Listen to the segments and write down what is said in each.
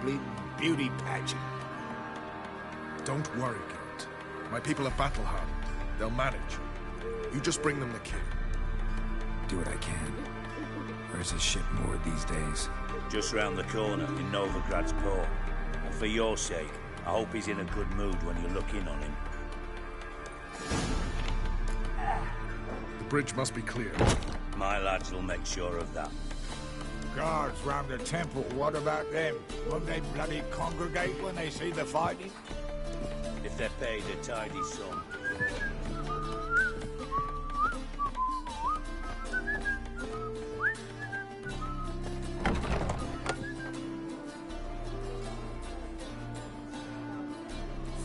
bleeding beauty pageant. Don't worry, Geralt. My people are battle-hardened. They'll manage. You just bring them the kid. Do what I can. Where's his ship moored these days? Just round the corner in Novigrad's port. And for your sake, I hope he's in a good mood when you look in on him. The bridge must be clear. My lads will make sure of that. Guards round the temple, what about them? Won't they bloody congregate when they see the fighting? If they're paid a tidy sum.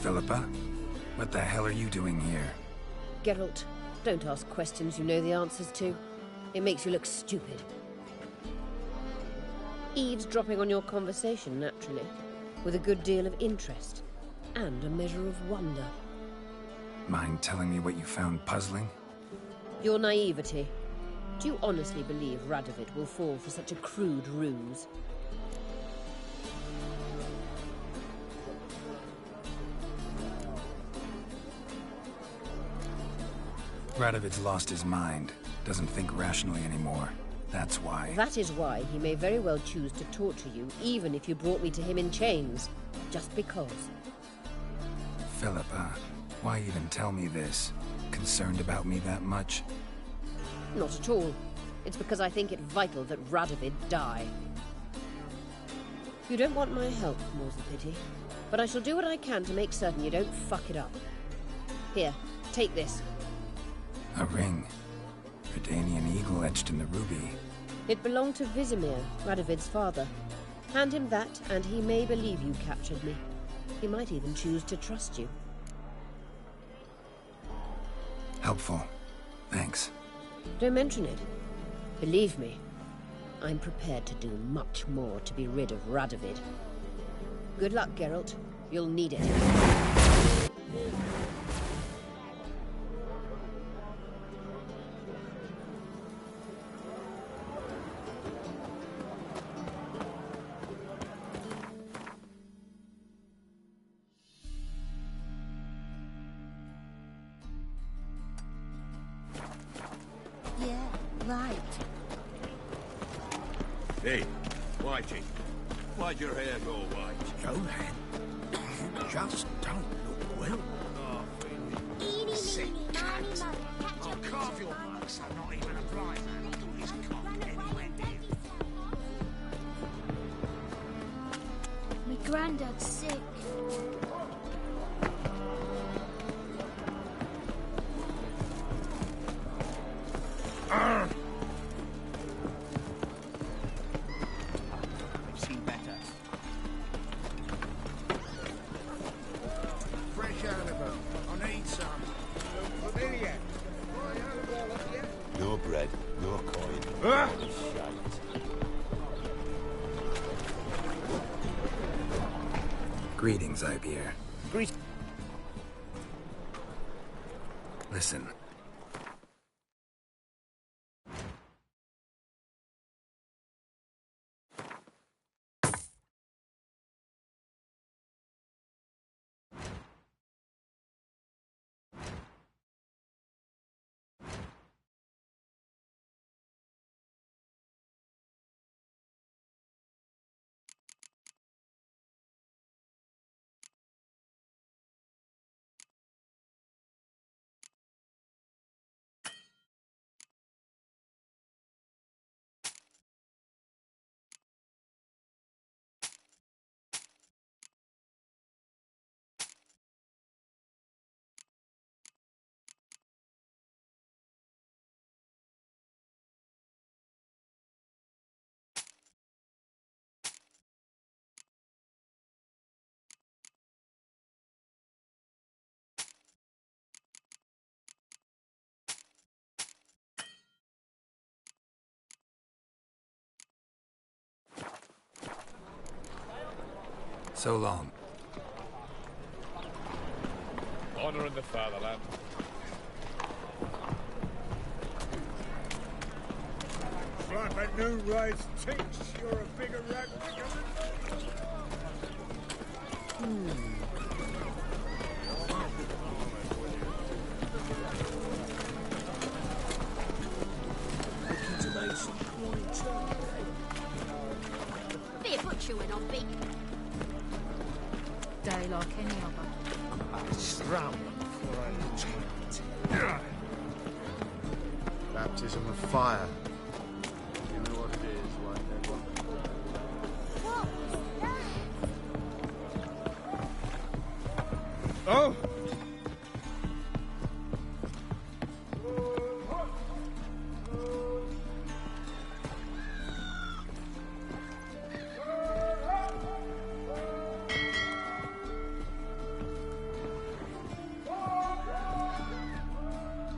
Philippa? What the hell are you doing here? Geralt, don't ask questions you know the answers to. It makes you look stupid. Eavesdropping on your conversation, naturally, with a good deal of interest, and a measure of wonder. Mind telling me what you found puzzling? Your naivety. Do you honestly believe Radovid will fall for such a crude ruse? Radovid's lost his mind. Doesn't think rationally anymore. That's why. That is why he may very well choose to torture you, even if you brought me to him in chains. Just because. Philippa, why even tell me this? Concerned about me that much? Not at all. It's because I think it vital that Radovid die. You don't want my help, more's the pity. But I shall do what I can to make certain you don't fuck it up. Here, take this. A ring. Redanian eagle etched in the ruby. It belonged to Vizimir, Radovid's father. Hand him that, and he may believe you captured me. He might even choose to trust you. Helpful. Thanks. Don't mention it. Believe me, I'm prepared to do much more to be rid of Radovid. Good luck, Geralt. You'll need it. Hey, Whitey, why'd your hair go white? Johan, you just don't look well. Oh, sick cunt. I'll carve your marks. I'm not even a blind man. He's cock anywhere near. My granddad's sick. No bread, no coin. Shite. Greetings, Ibeer. Listen. So long. Honor in the fatherland. Like a new race tinks, you're a bigger rat than Be a butcher when I'm big. Day like any other. I'll drown them before I return. Baptism of fire. You know what it is, white devil. What was that? Oh!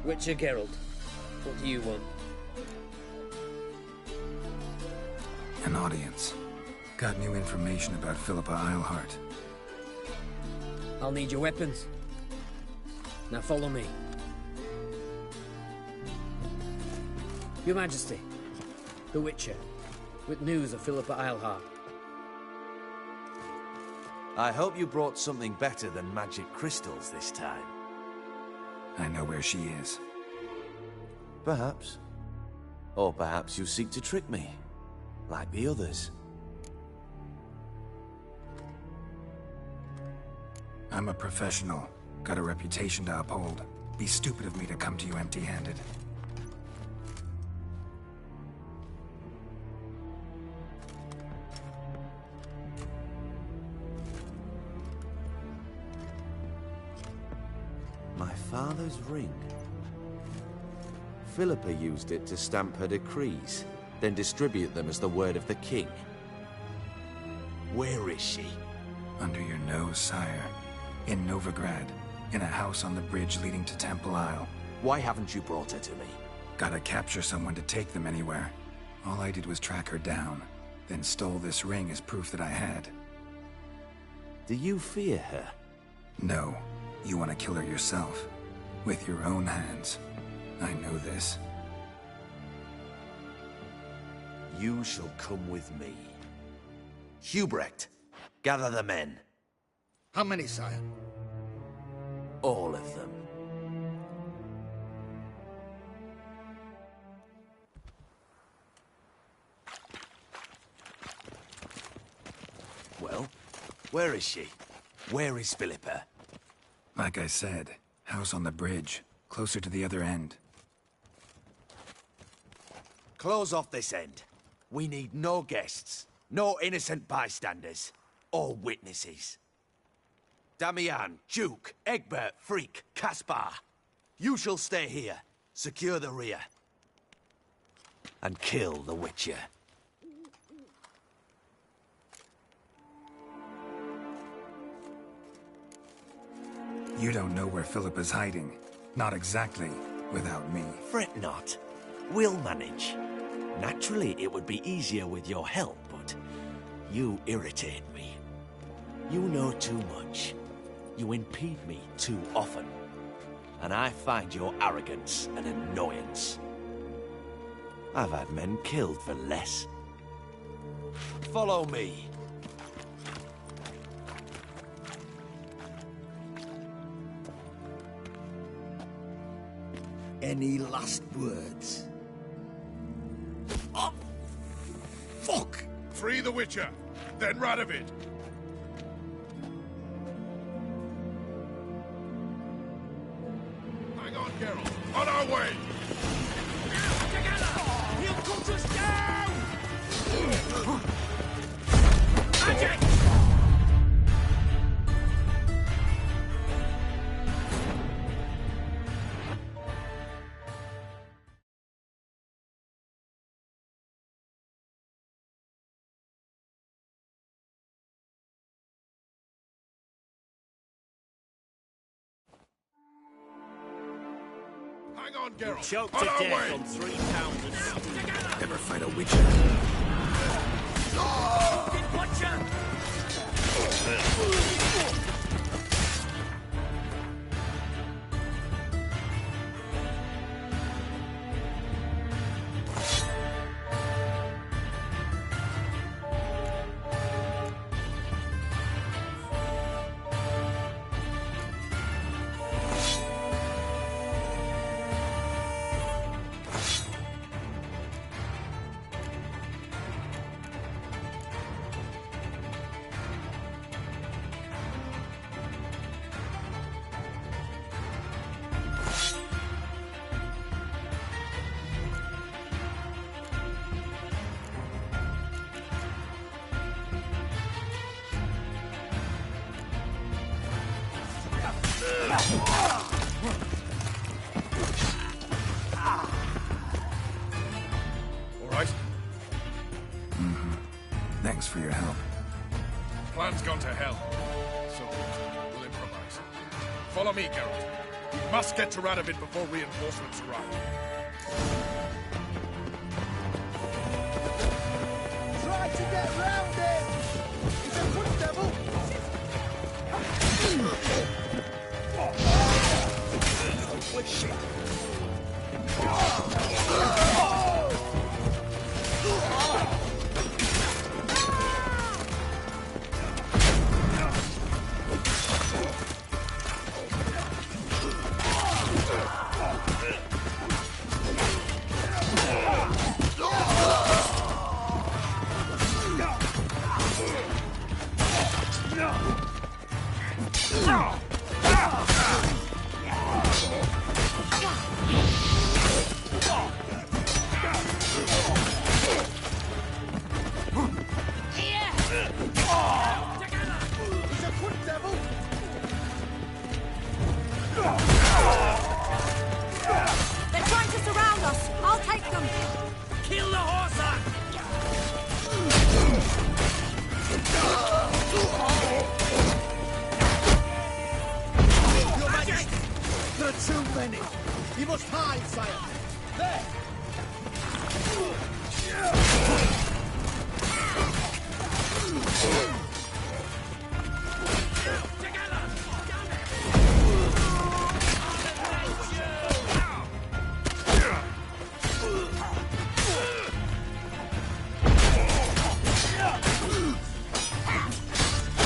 Witcher Geralt, what do you want? An audience. Got new information about Philippa Eilhart. I'll need your weapons. Now follow me. Your Majesty, the Witcher, with news of Philippa Eilhart. I hope you brought something better than magic crystals this time. I know where she is. Perhaps. Or perhaps you seek to trick me, like the others. I'm a professional. Got a reputation to uphold. Be stupid of me to come to you empty-handed. My father's ring. Philippa used it to stamp her decrees, then distribute them as the word of the king. Where is she? Under your nose, sire. In Novigrad. In a house on the bridge leading to Temple Isle. Why haven't you brought her to me? Gotta capture someone to take them anywhere. All I did was track her down, then stole this ring as proof that I had. Do you fear her? No. You want to kill her yourself. With your own hands. I know this. You shall come with me. Hubrecht, gather the men. How many, sire? All of them. Well, where is she? Where is Philippa? Like I said, house on the bridge, closer to the other end. Close off this end. We need no guests, no innocent bystanders, or witnesses. Damian, Duke, Egbert, Freak, Caspar. You shall stay here, secure the rear, and kill the Witcher. You don't know where Philippa's hiding. Not exactly, without me. Fret not. We'll manage. Naturally, it would be easier with your help, but you irritate me. You know too much. You impede me too often. And I find your arrogance an annoyance. I've had men killed for less. Follow me. Any last words? Oh, fuck! Free the Witcher, then Radovid. Hang on, Geralt. On our way! Together! He'll cut us down! Magic! Hang on, Geralt. Choked On to our death way! on 3 pounds of stew. Never fight a witcher. Plan's gone to hell. So, we'll improvise. Follow me, Geralt. We must get to Radovid before reinforcements arrive. Try to get round him! He's a foot devil! Oh, shit! They're trying to surround us. I'll take them. Kill the horse! Your Majesty! There are too many! You must hide, sire! There!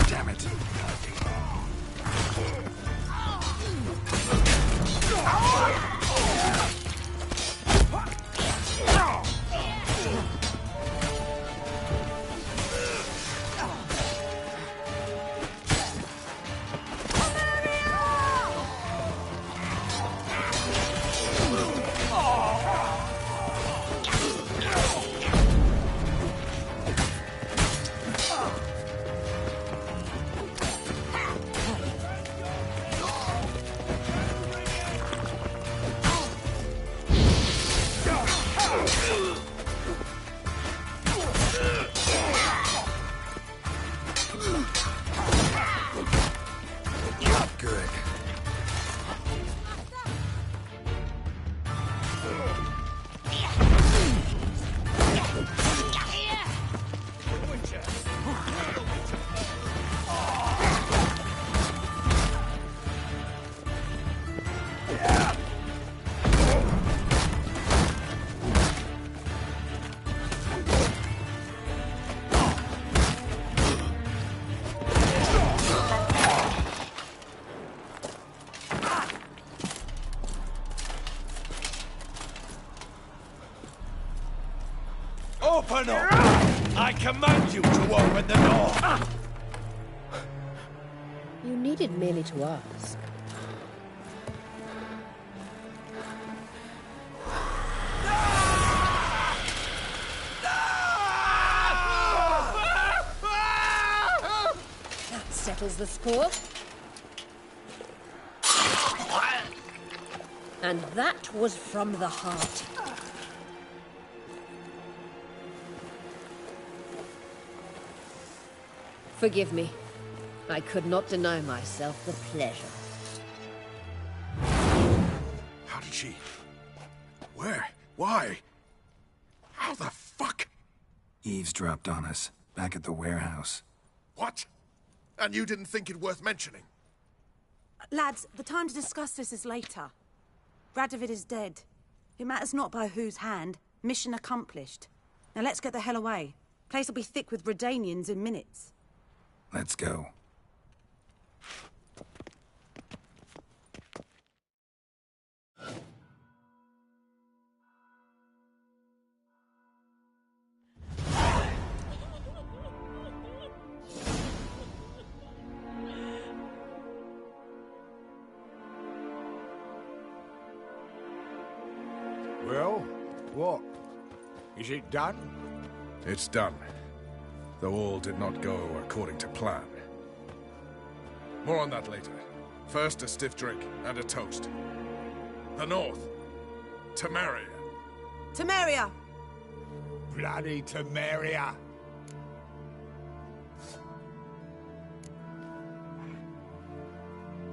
Damn it. Not good. Open up! I command you to open the door! You needed merely to ask. That settles the score. And that was from the heart. Forgive me. I could not deny myself the pleasure. How did she... Where? Why? How the fuck? Eavesdropped on us, back at the warehouse. What? And you didn't think it worth mentioning? Lads, the time to discuss this is later. Radovid is dead. It matters not by whose hand. Mission accomplished. Now let's get the hell away. Place will be thick with Redanians in minutes. Let's go. Well, what? Is it done? It's done. Though all did not go according to plan. More on that later. First, a stiff drink and a toast. The North. Temeria. Temeria! Bloody Temeria!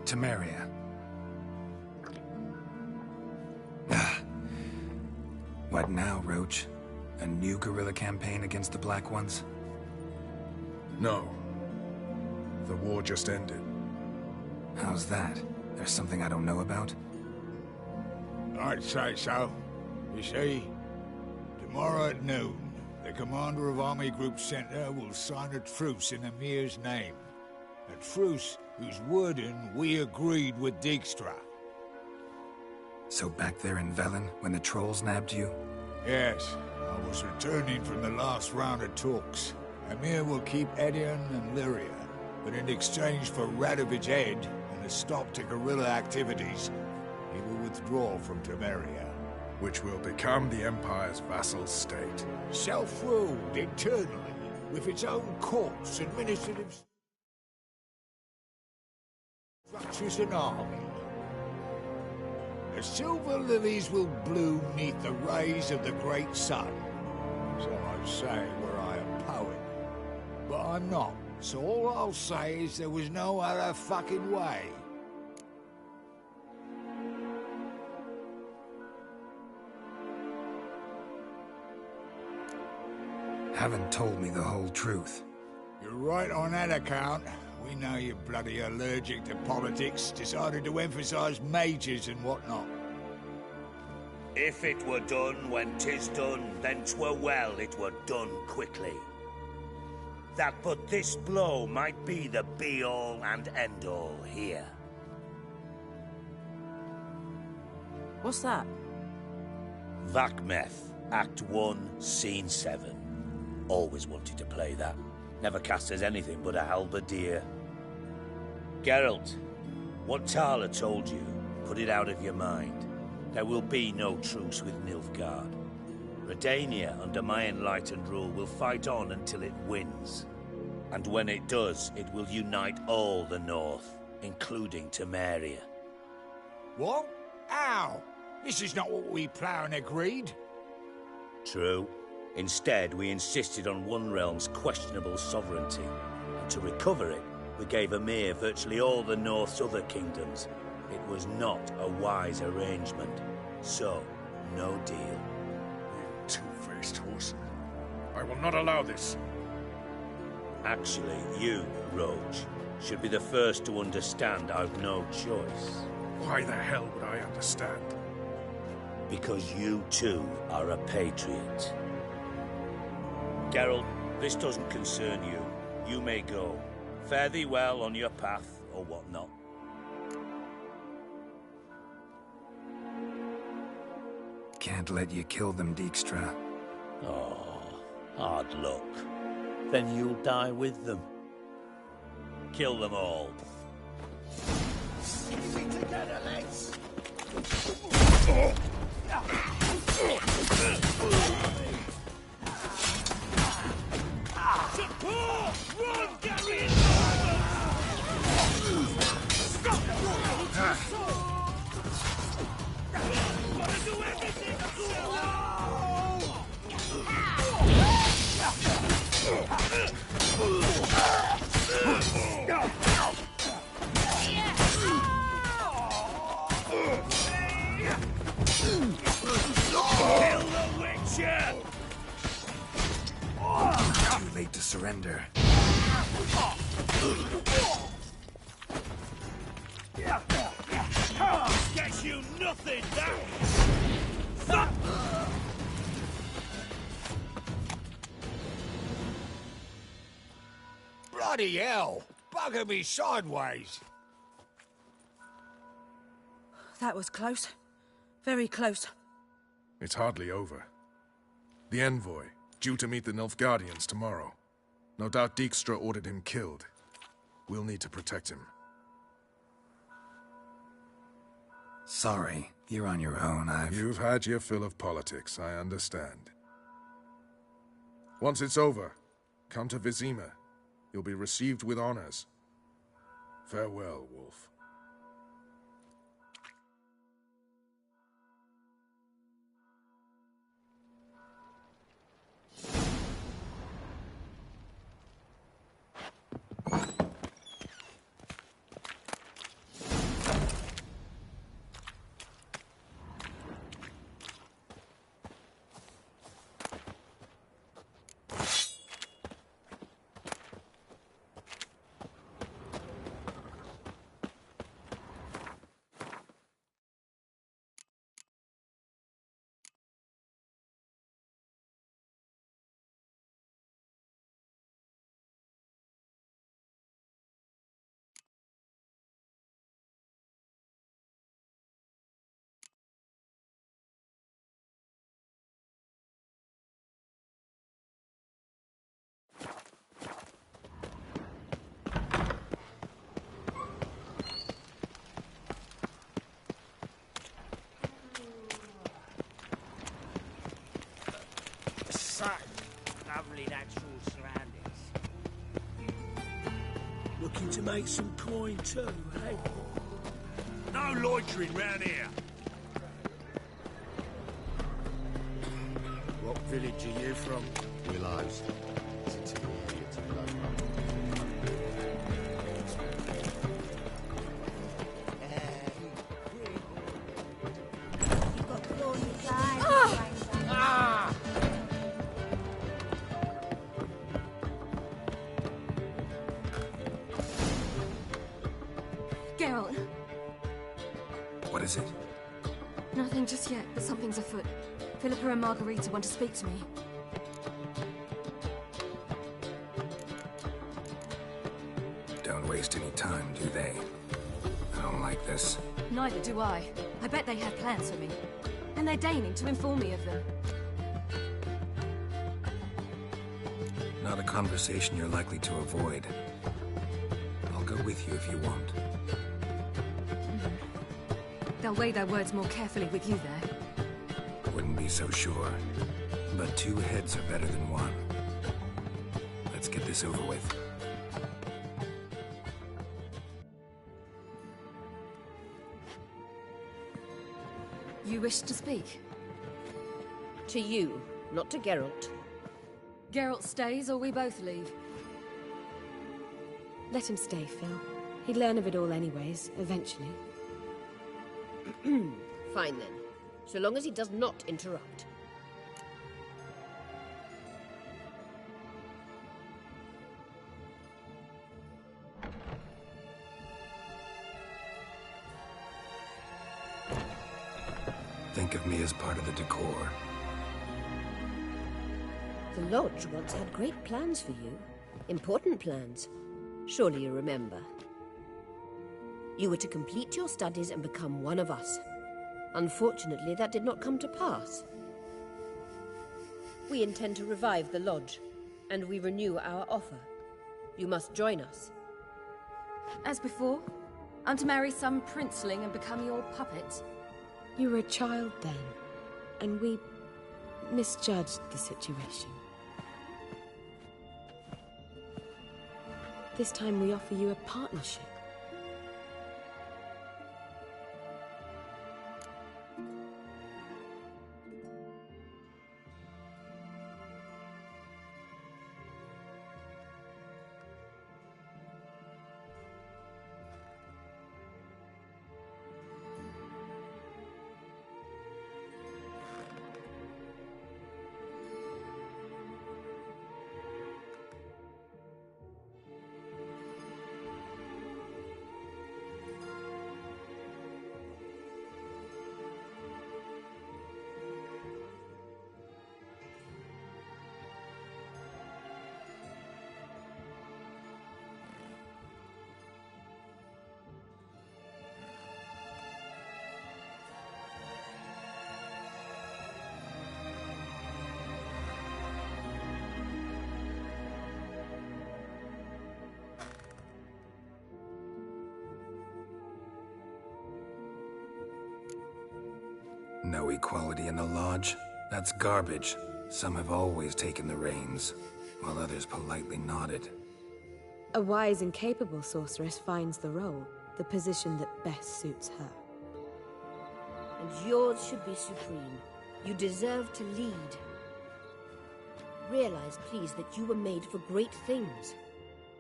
Temeria. What now, Roach? A new guerrilla campaign against the Black Ones? No. The war just ended. How's that? There's something I don't know about? I'd say so. You see, tomorrow at noon, the commander of Army Group Center will sign a truce in Emir's name. A truce whose wording we agreed with Dijkstra. So back there in Velen, when the trolls nabbed you? Yes, I was returning from the last round of talks. Emir will keep Edion and Lyria, but in exchange for Radovid's head and a stop to guerrilla activities, he will withdraw from Temeria. Which will become the Empire's vassal state. Self-ruled internally, with its own courts, administrative structures and army. The silver lilies will bloom neath the rays of the great sun. So I'd say were I a poet. But I'm not, so all I'll say is there was no other fucking way. Haven't told me the whole truth. You're right on that account. We know you're bloody allergic to politics, decided to emphasize majors and whatnot. If it were done when 'tis done, then 'twere well it were done quickly. That but this blow might be the be-all and end-all here. What's that? Vakmeth, Act 1, Scene 7. Always wanted to play that. Never cast as anything but a halberdier. Geralt, what Tala told you, put it out of your mind. There will be no truce with Nilfgaard. Redania, under my enlightened rule, will fight on until it wins. And when it does, it will unite all the North, including Temeria. What? How? This is not what we plowing agreed. True. Instead, we insisted on one realm's questionable sovereignty, and to recover it, we gave Emir virtually all the North's other kingdoms. It was not a wise arrangement, so no deal. You two-faced horse. I will not allow this. Actually, you, Roach, should be the first to understand I've no choice. Why the hell would I understand? Because you too are a patriot. Geralt, this doesn't concern you. You may go. Fare thee well on your path, or whatnot. Can't let you kill them, Dijkstra. Oh, hard luck. Then you'll die with them. Kill them all. Easy together, lads. Support! Run, Gary! Gotta do everything Kill the Witcher! Too late to surrender. Gets you nothing, that! Bloody hell! Bugger me sideways! That was close. Very close. It's hardly over. The envoy, due to meet the Nilfgaardians tomorrow. No doubt Dijkstra ordered him killed. We'll need to protect him. Sorry, you're on your own. You've had your fill of politics, I understand. Once it's over, come to Vizima. You'll be received with honors. Farewell, Wolf. looking to make some coin too, eh? No loitering round here. What village are you from? Willows. Geralt. What is it? Nothing just yet, but something's afoot. Philippa and Margarita want to speak to me. Don't waste any time, do they? I don't like this. Neither do I. I bet they have plans for me. And they're deigning to inform me of them. Not a conversation you're likely to avoid. I'll go with you if you want. They'll weigh their words more carefully with you there. Wouldn't be so sure. But two heads are better than one. Let's get this over with. You wish to speak? To you, not to Geralt. Geralt stays or we both leave? Let him stay, Phil. He'd learn of it all anyways, eventually. Fine then. So long as he does not interrupt. Think of me as part of the decor. The Lodge once had great plans for you. Important plans. Surely you remember. You were to complete your studies and become one of us. Unfortunately, that did not come to pass. We intend to revive the Lodge, and we renew our offer. You must join us. As before? I'm to marry some princeling and become your puppet? You were a child then, and we misjudged the situation. This time we offer you a partnership. No equality in the Lodge? That's garbage. Some have always taken the reins, while others politely nodded. A wise and capable sorceress finds the role, the position that best suits her. And yours should be supreme. You deserve to lead. Realize, please, that you were made for great things.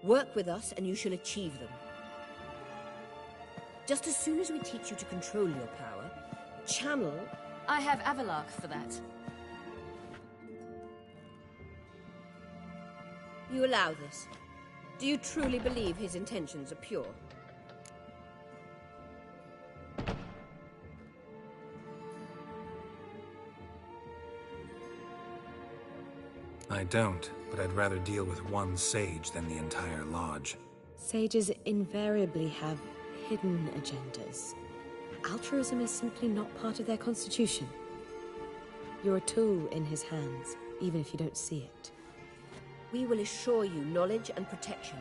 Work with us and you shall achieve them. Just as soon as we teach you to control your power, channel... I have Avalark for that. You allow this. Do you truly believe his intentions are pure? I don't, but I'd rather deal with one sage than the entire Lodge. Sages invariably have hidden agendas. Altruism is simply not part of their constitution. You're a tool in his hands, even if you don't see it. We will assure you knowledge and protection,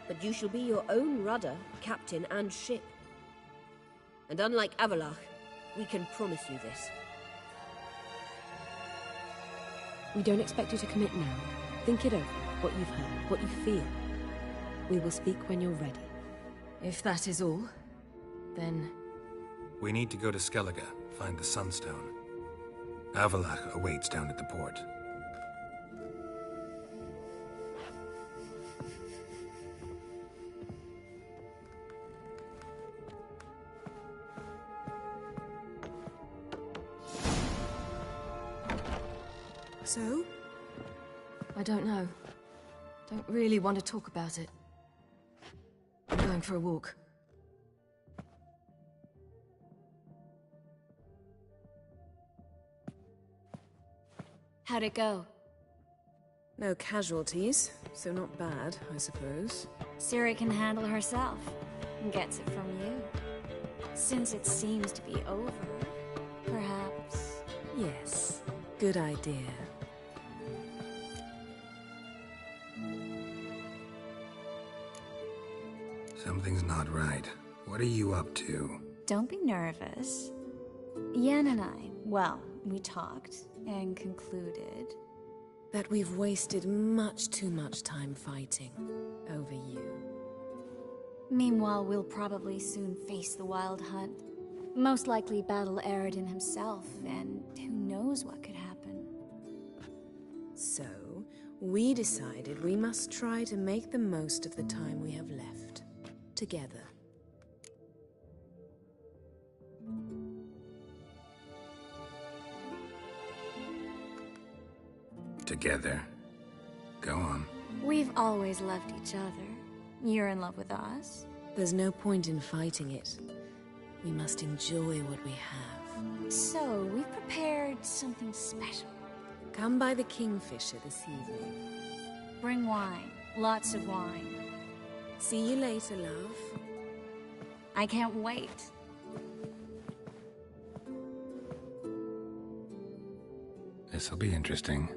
but you shall be your own rudder, captain, and ship. And unlike Avalark, we can promise you this. We don't expect you to commit now. Think it over, what you've heard, what you feel. We will speak when you're ready. If that is all, then... We need to go to Skellige, find the Sunstone. Avalach awaits down at the port. So? I don't know. Don't really want to talk about it. I'm going for a walk. How'd it go? No casualties, so not bad, I suppose. Ciri can handle herself, and gets it from you. Since it seems to be over, perhaps... Yes, good idea. Something's not right. What are you up to? Don't be nervous. Yen and I, well, we talked and concluded... that we've wasted much too much time fighting over you. Meanwhile, we'll probably soon face the Wild Hunt. Most likely battle Aradin himself, and who knows what could happen. So, we decided we must try to make the most of the time we have left. Together. Together. Go on. We've always loved each other. You're in love with us. There's no point in fighting it. We must enjoy what we have. So, we've prepared something special. Come by the Kingfisher this evening. Bring wine. Lots of wine. See you later, love. I can't wait. This'll be interesting.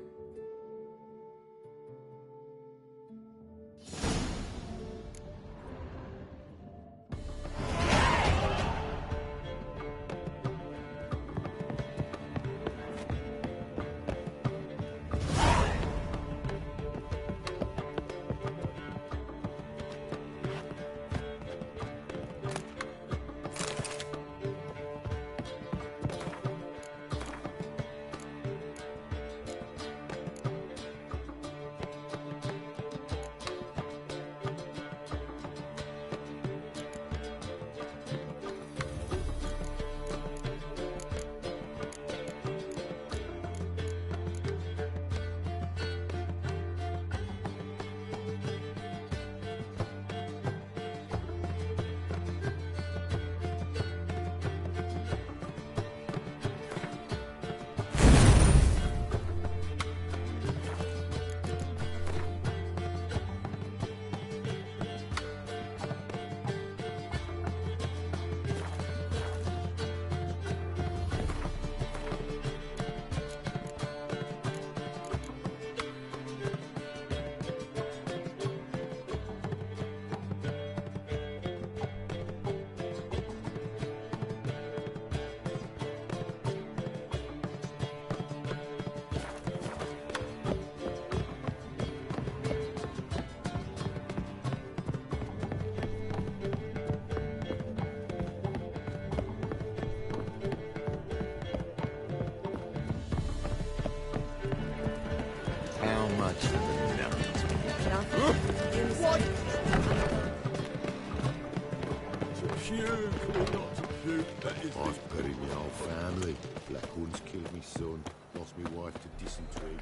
I've buried my whole family. Black ones killed me son, lost me wife to dysentery.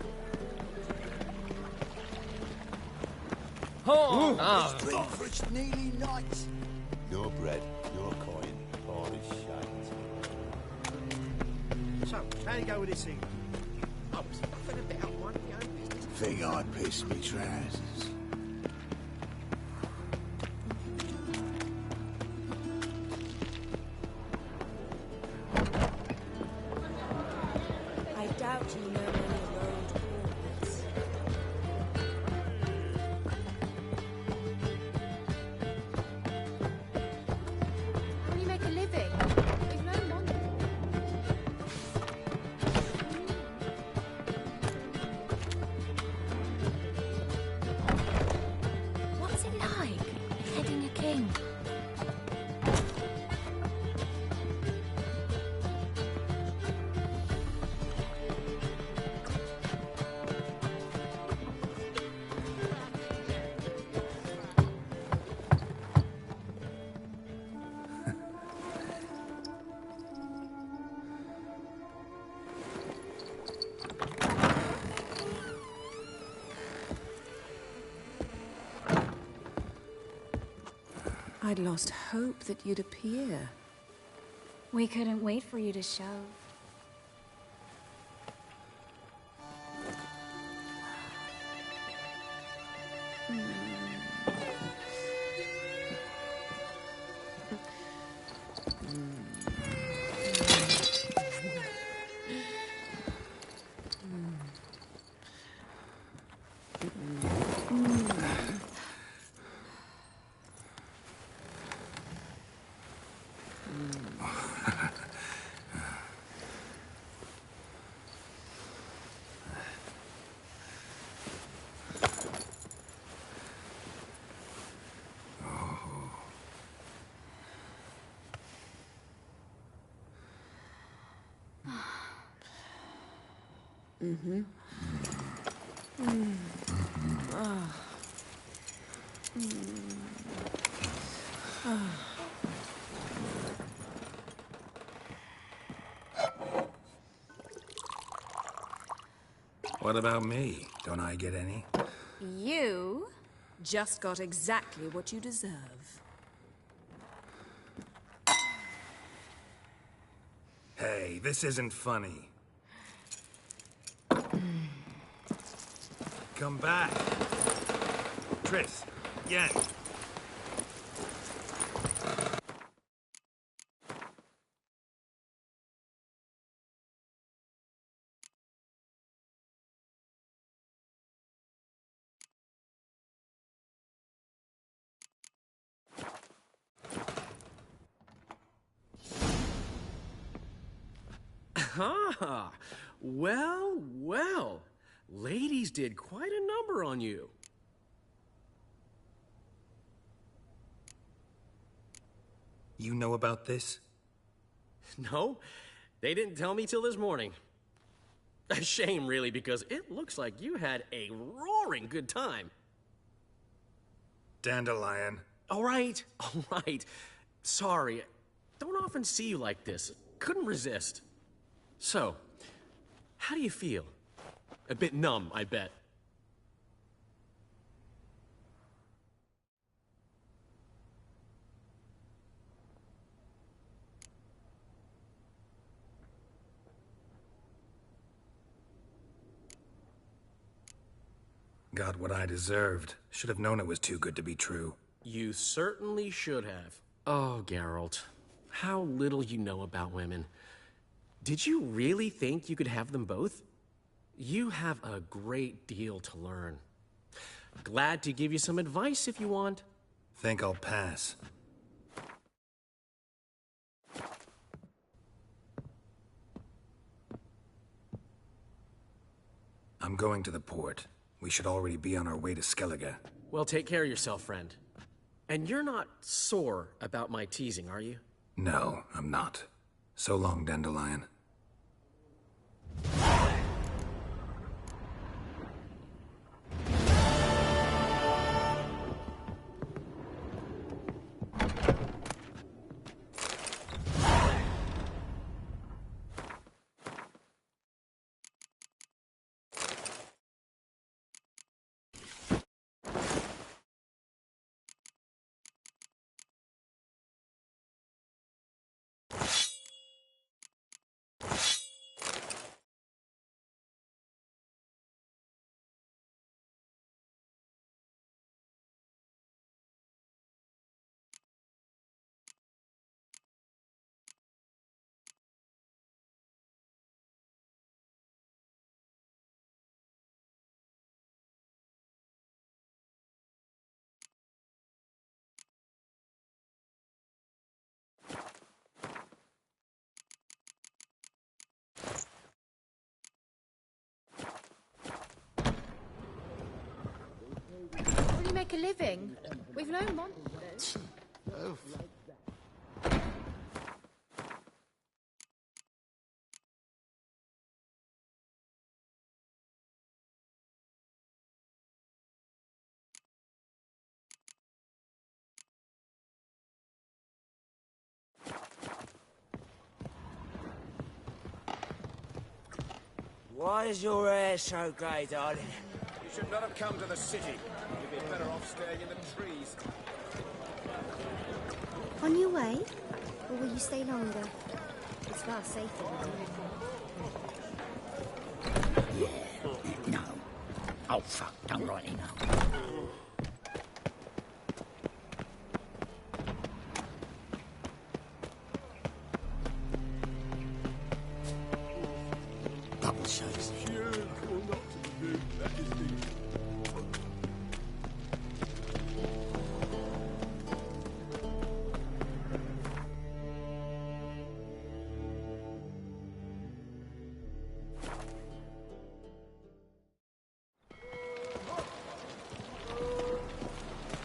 It's drink for it's nearly night. No bread, no coin, all is shite. So, how do you go with this thing? I was huffing about one of your own business. Think I pissed me trousers. I doubt you know many of your old quarters. How do you make a living? We've no money. thing. I'd lost hope that you'd appear. We couldn't wait for you to show. Mm-hmm. What about me? Don't I get any? You just got exactly what you deserve. Hey, this isn't funny. Come back. Tris, Yen. Ah, well, well. Ladies did quite a number on you. You know about this? No, they didn't tell me till this morning. A shame, really, because it looks like you had a roaring good time. Dandelion. All right. Sorry, don't often see you like this. Couldn't resist. So, how do you feel? A bit numb, I bet. Got what I deserved. Should have known it was too good to be true. You certainly should have. Oh, Geralt, how little you know about women. Did you really think you could have them both? You have a great deal to learn. Glad to give you some advice if you want. Think I'll pass. I'm going to the port. We should already be on our way to Skellige. Well, take care of yourself, friend. And you're not sore about my teasing, are you? No, I'm not. So long, Dandelion. How do you make a living? We've no money. Oh, Why is your hair so grey, darling? You should not have come to the city. You'd be better off staying in the trees. On your way? Or will you stay longer? It's far safer than No. Oh, fuck. Don't rightly know. Double shows.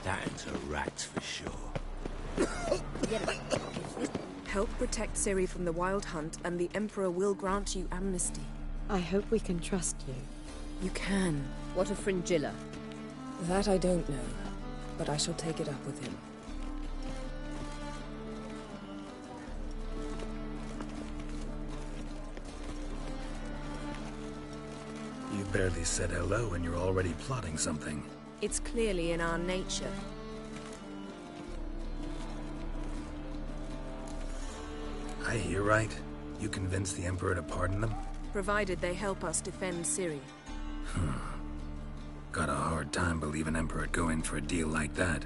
That's a rat for sure. Help protect Ciri from the Wild Hunt, and the Emperor will grant you amnesty. I hope we can trust you. You can. What of Fringilla? That I don't know, but I shall take it up with him. You barely said hello and you're already plotting something. It's clearly in our nature. I hear right. You convinced the Emperor to pardon them? Provided they help us defend Ciri. Got a hard time believing Emperor'd go in for a deal like that.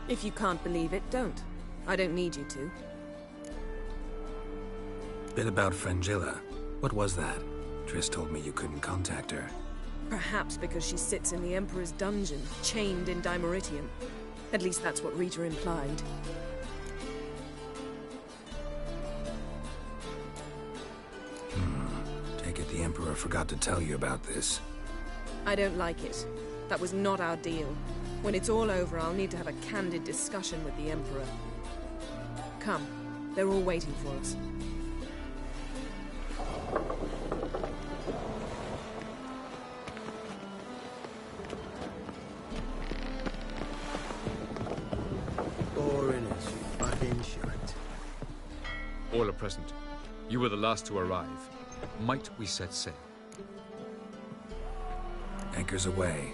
If you can't believe it, don't. I don't need you to. Bit about Fringilla. What was that? Triss told me you couldn't contact her. Perhaps because she sits in the Emperor's dungeon, chained in Dimeritium. At least that's what Rita implied. Take it the Emperor forgot to tell you about this. I don't like it. That was not our deal. When it's all over, I'll need to have a candid discussion with the Emperor. Come. They're all waiting for us. Boring as fucking shite. All are present. You were the last to arrive. Might we set sail? Anchors away.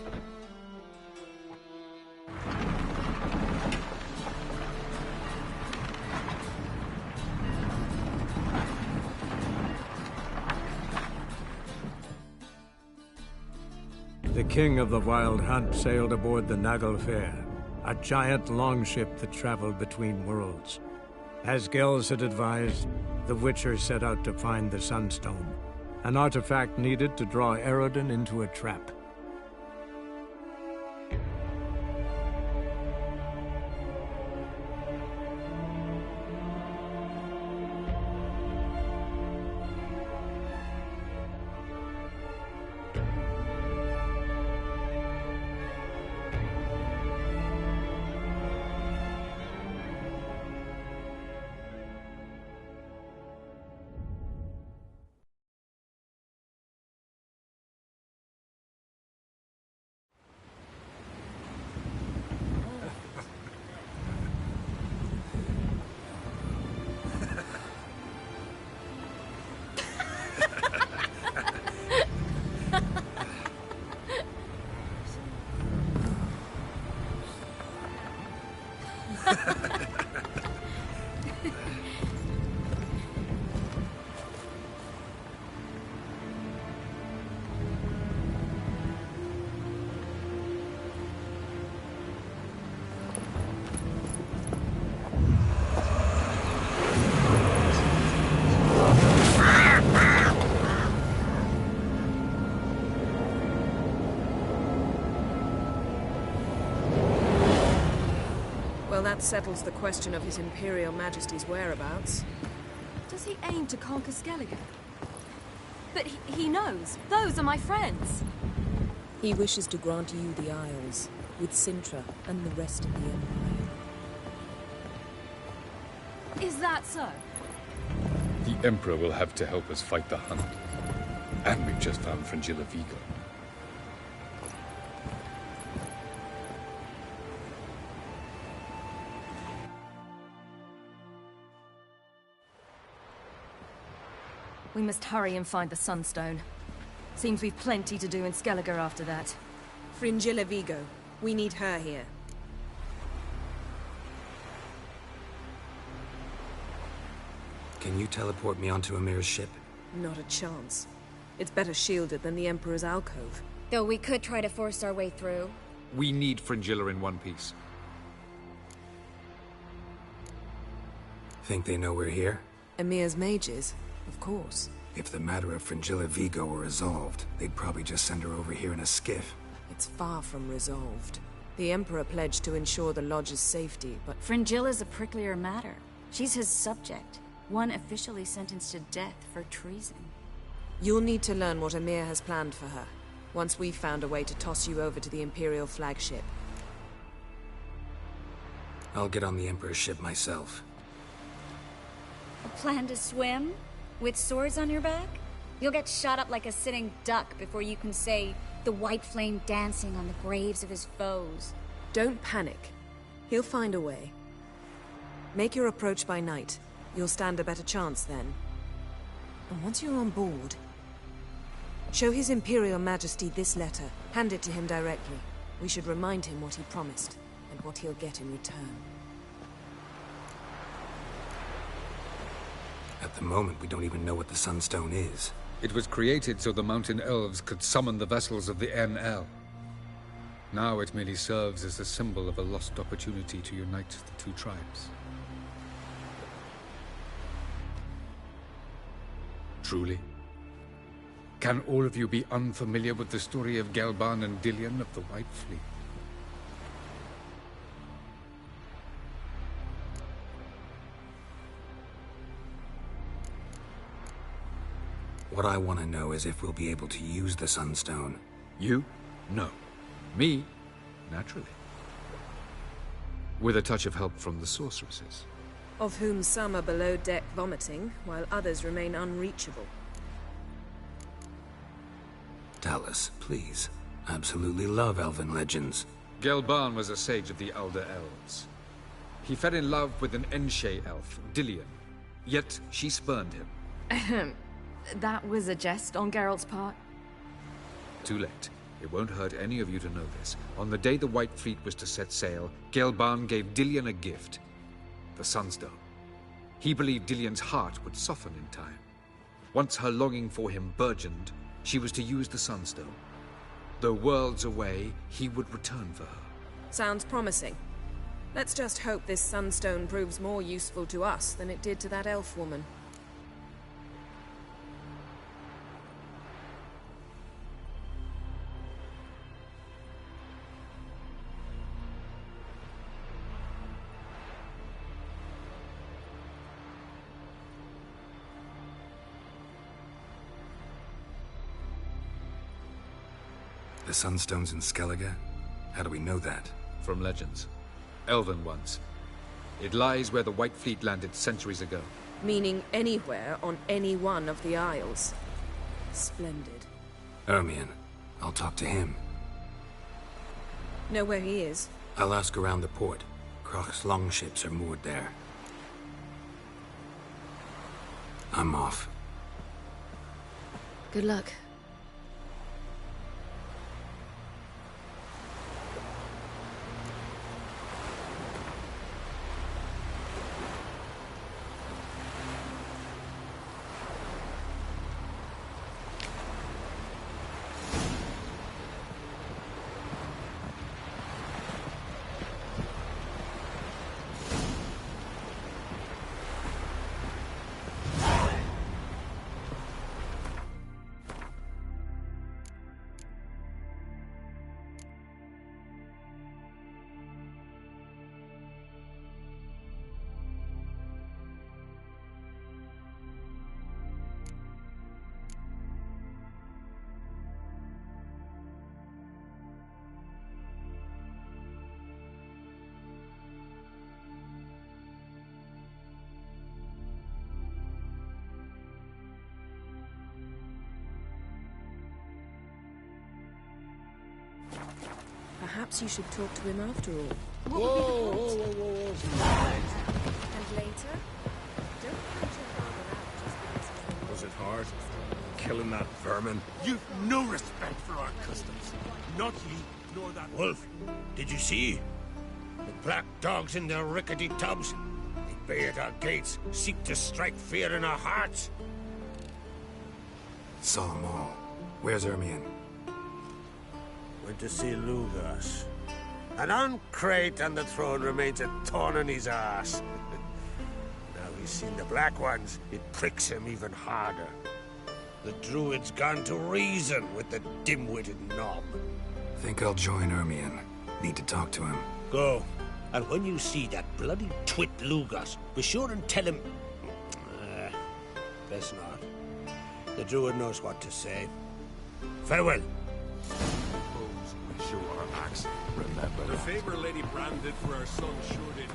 The king of the Wild Hunt sailed aboard the Naglfar, a giant longship that traveled between worlds. As Gels had advised, the Witcher set out to find the Sunstone, an artifact needed to draw Eredin into a trap. Well, that settles the question of His Imperial Majesty's whereabouts. Does he aim to conquer Skellige? But he knows. Those are my friends. He wishes to grant you the Isles, with Sintra and the rest of the Empire. Is that so? The Emperor will have to help us fight the Hunt. And we've just found Fringilla Vigo. We must hurry and find the Sunstone. Seems we've plenty to do in Skellige after that. Fringilla Vigo. We need her here. Can you teleport me onto Amir's ship? Not a chance. It's better shielded than the Emperor's alcove. Though we could try to force our way through. We need Fringilla in one piece. Think they know we're here? Amir's mages, of course. If the matter of Fringilla Vigo were resolved, they'd probably just send her over here in a skiff. It's far from resolved. The Emperor pledged to ensure the Lodge's safety, but... Fringilla's a pricklier matter. She's his subject. One officially sentenced to death for treason. You'll need to learn what Amir has planned for her, once we've found a way to toss you over to the Imperial flagship. I'll get on the Emperor's ship myself. A plan to swim? With swords on your back? You'll get shot up like a sitting duck before you can say the white flame dancing on the graves of his foes. Don't panic. He'll find a way. Make your approach by night. You'll stand a better chance then. And once you're on board, show His Imperial Majesty this letter. Hand it to him directly. We should remind him what he promised, and what he'll get in return. At the moment, we don't even know what the Sunstone is. It was created so the Mountain Elves could summon the vessels of the NL. Now it merely serves as a symbol of a lost opportunity to unite the two tribes. Truly? Can all of you be unfamiliar with the story of Gelban and Dillion of the White Fleet? What I want to know is if we'll be able to use the Sunstone. You? No. Me? Naturally. With a touch of help from the sorceresses. Of whom some are below deck vomiting, while others remain unreachable. Dallas, please. Absolutely love elven legends. Gelban was a sage of the Elder Elves. He fell in love with an Enshe elf, Dillion. Yet she spurned him. That was a jest on Geralt's part? Too late. It won't hurt any of you to know this. On the day the White Fleet was to set sail, Gelban gave Dillion a gift. The Sunstone. He believed Dillion's heart would soften in time. Once her longing for him burgeoned, she was to use the Sunstone. Though worlds away, he would return for her. Sounds promising. Let's just hope this Sunstone proves more useful to us than it did to that elf woman. The Sunstone's in Skellige? How do we know that? From legends. Elven ones. It lies where the White Fleet landed centuries ago. Meaning anywhere on any one of the Isles. Splendid. Ermion. I'll talk to him. Know where he is? I'll ask around the port. Croc's longships are moored there. I'm off. Good luck. Perhaps you should talk to him after all. Whoa. And later, don't count your father out just because Was it hard? Killing that vermin? You've no respect for our customs. Not ye, nor that Wolf, did you see? The black dogs in their rickety tubs. They bay at our gates, seek to strike fear in our hearts. Saw them all. Where's Ermion? Went to see Lugas. An uncrate on the throne remains a thorn in his ass. Now he's seen the Black Ones, it pricks him even harder. The Druid's gone to reason with the dim-witted knob. Think I'll join Ermion. Need to talk to him. Go. And when you see that bloody twit Lugas, be sure and tell him... best not. The Druid knows what to say. Farewell. Suppose we show our axe. Remember the favor Lady Brand did for our son sure did.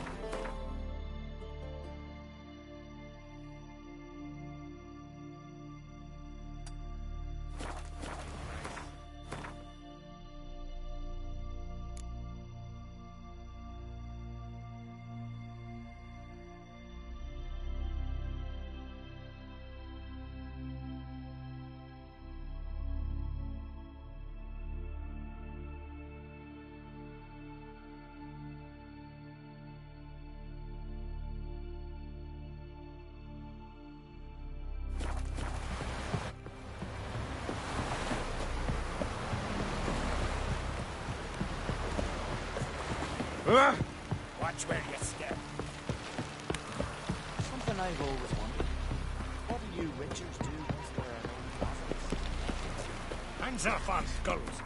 Watch where you step. Something I've always wondered. What do you witchers do once there are no prophets? Hands off our skulls.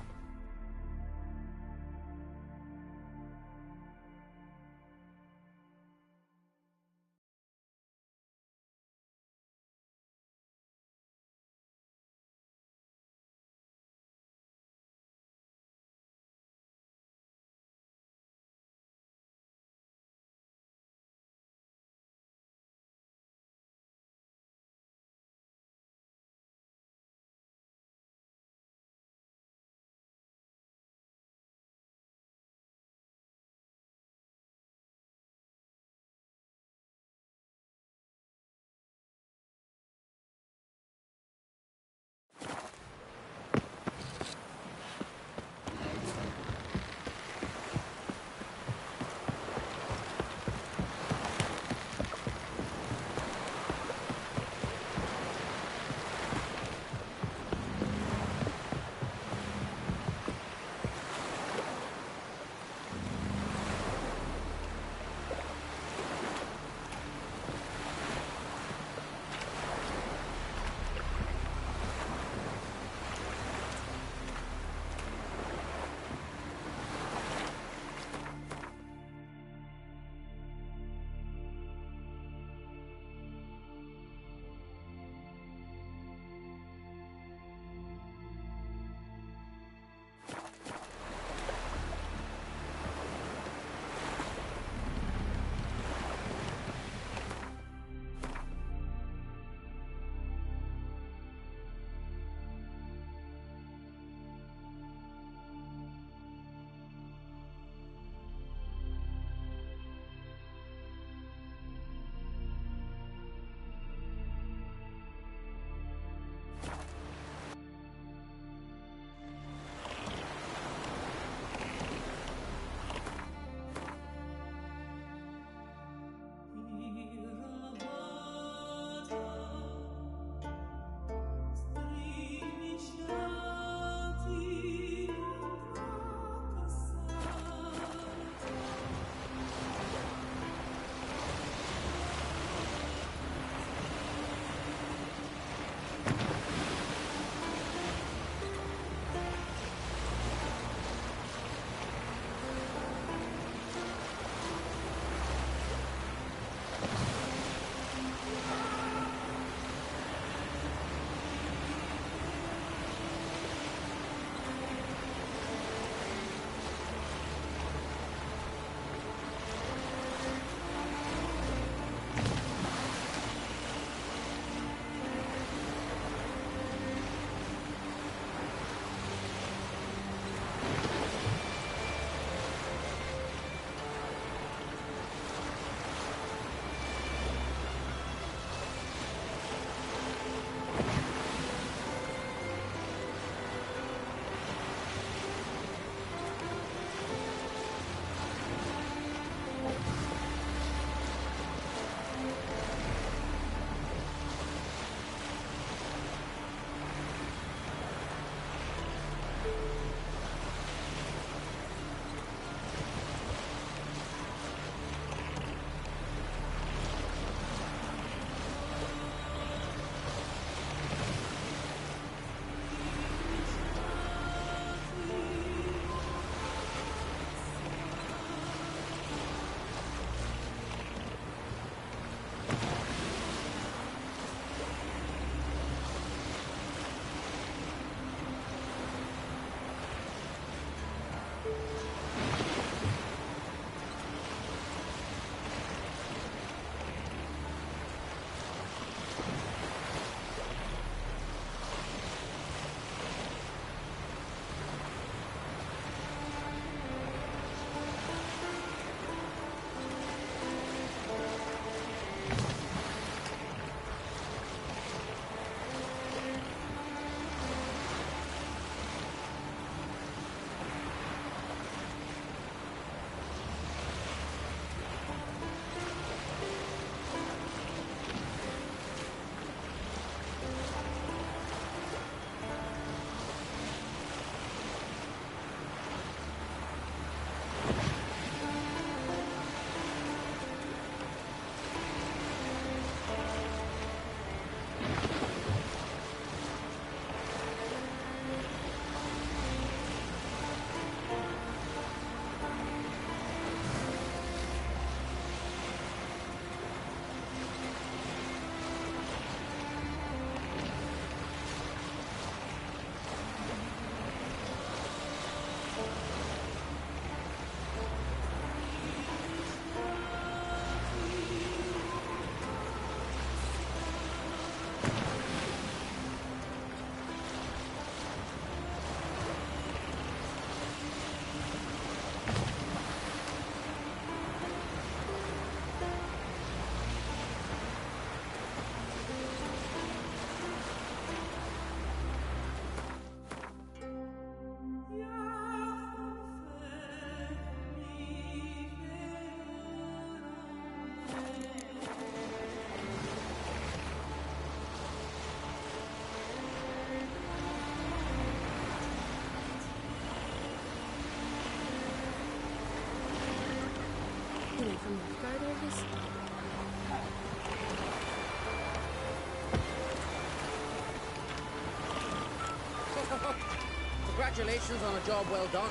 Congratulations on a job well done.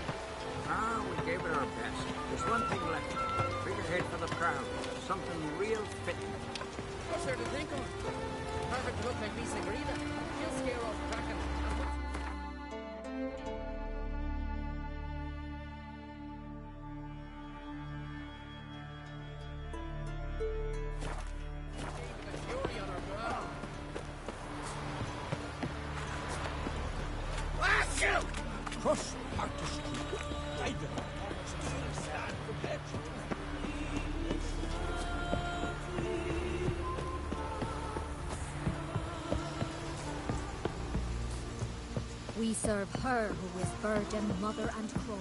Ah, we gave it our best. There's one thing left. Figurehead for the crown. Something real fitting. What's there to think of? Perfect to look like Lisa Greta. She'll scare off Kraken. Cross Marcus Street. David. Stand prepared. We serve her who is virgin, mother, and crone.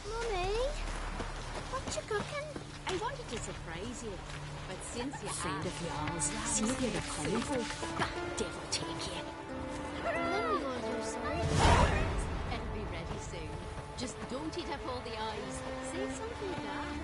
Mummy, what you cooking? I wanted to surprise you, but since you Friend of yours, see if you're the common folk. Devil take you. Let me hold your sword. It'll be ready soon. Just don't eat up all the eyes. Save some for your dad.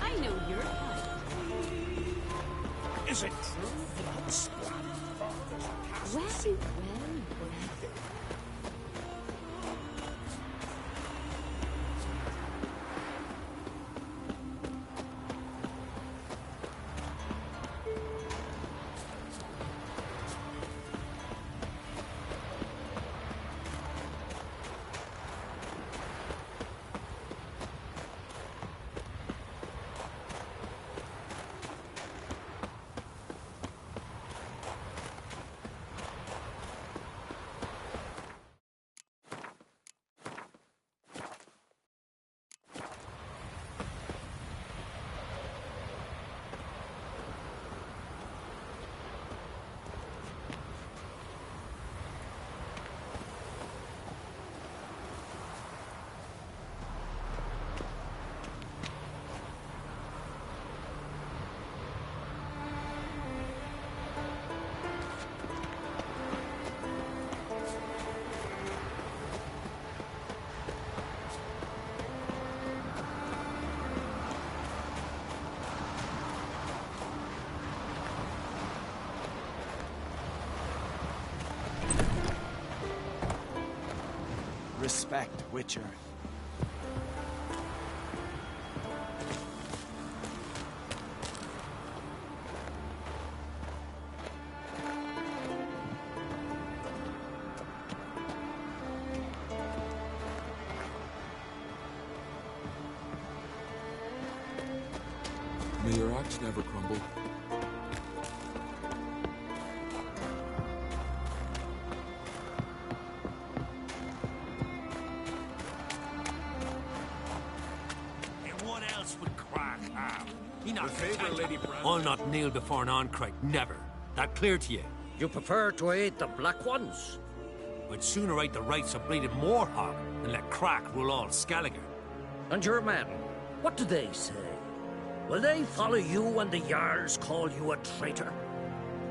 I know your type. Is it true blood splattered father's castle? Well. Respect, Witcher. May your axe never crumble. And what else would Crack have? He not With favor, Lady Brand. I'll not kneel before an Oncrite, never. That clear to you? You prefer to aid the Black Ones? I'd sooner aid the rights of bleeding Morhog than let Crack rule all Skelliger. And your men, what do they say? Will they follow you when the Jarls call you a traitor?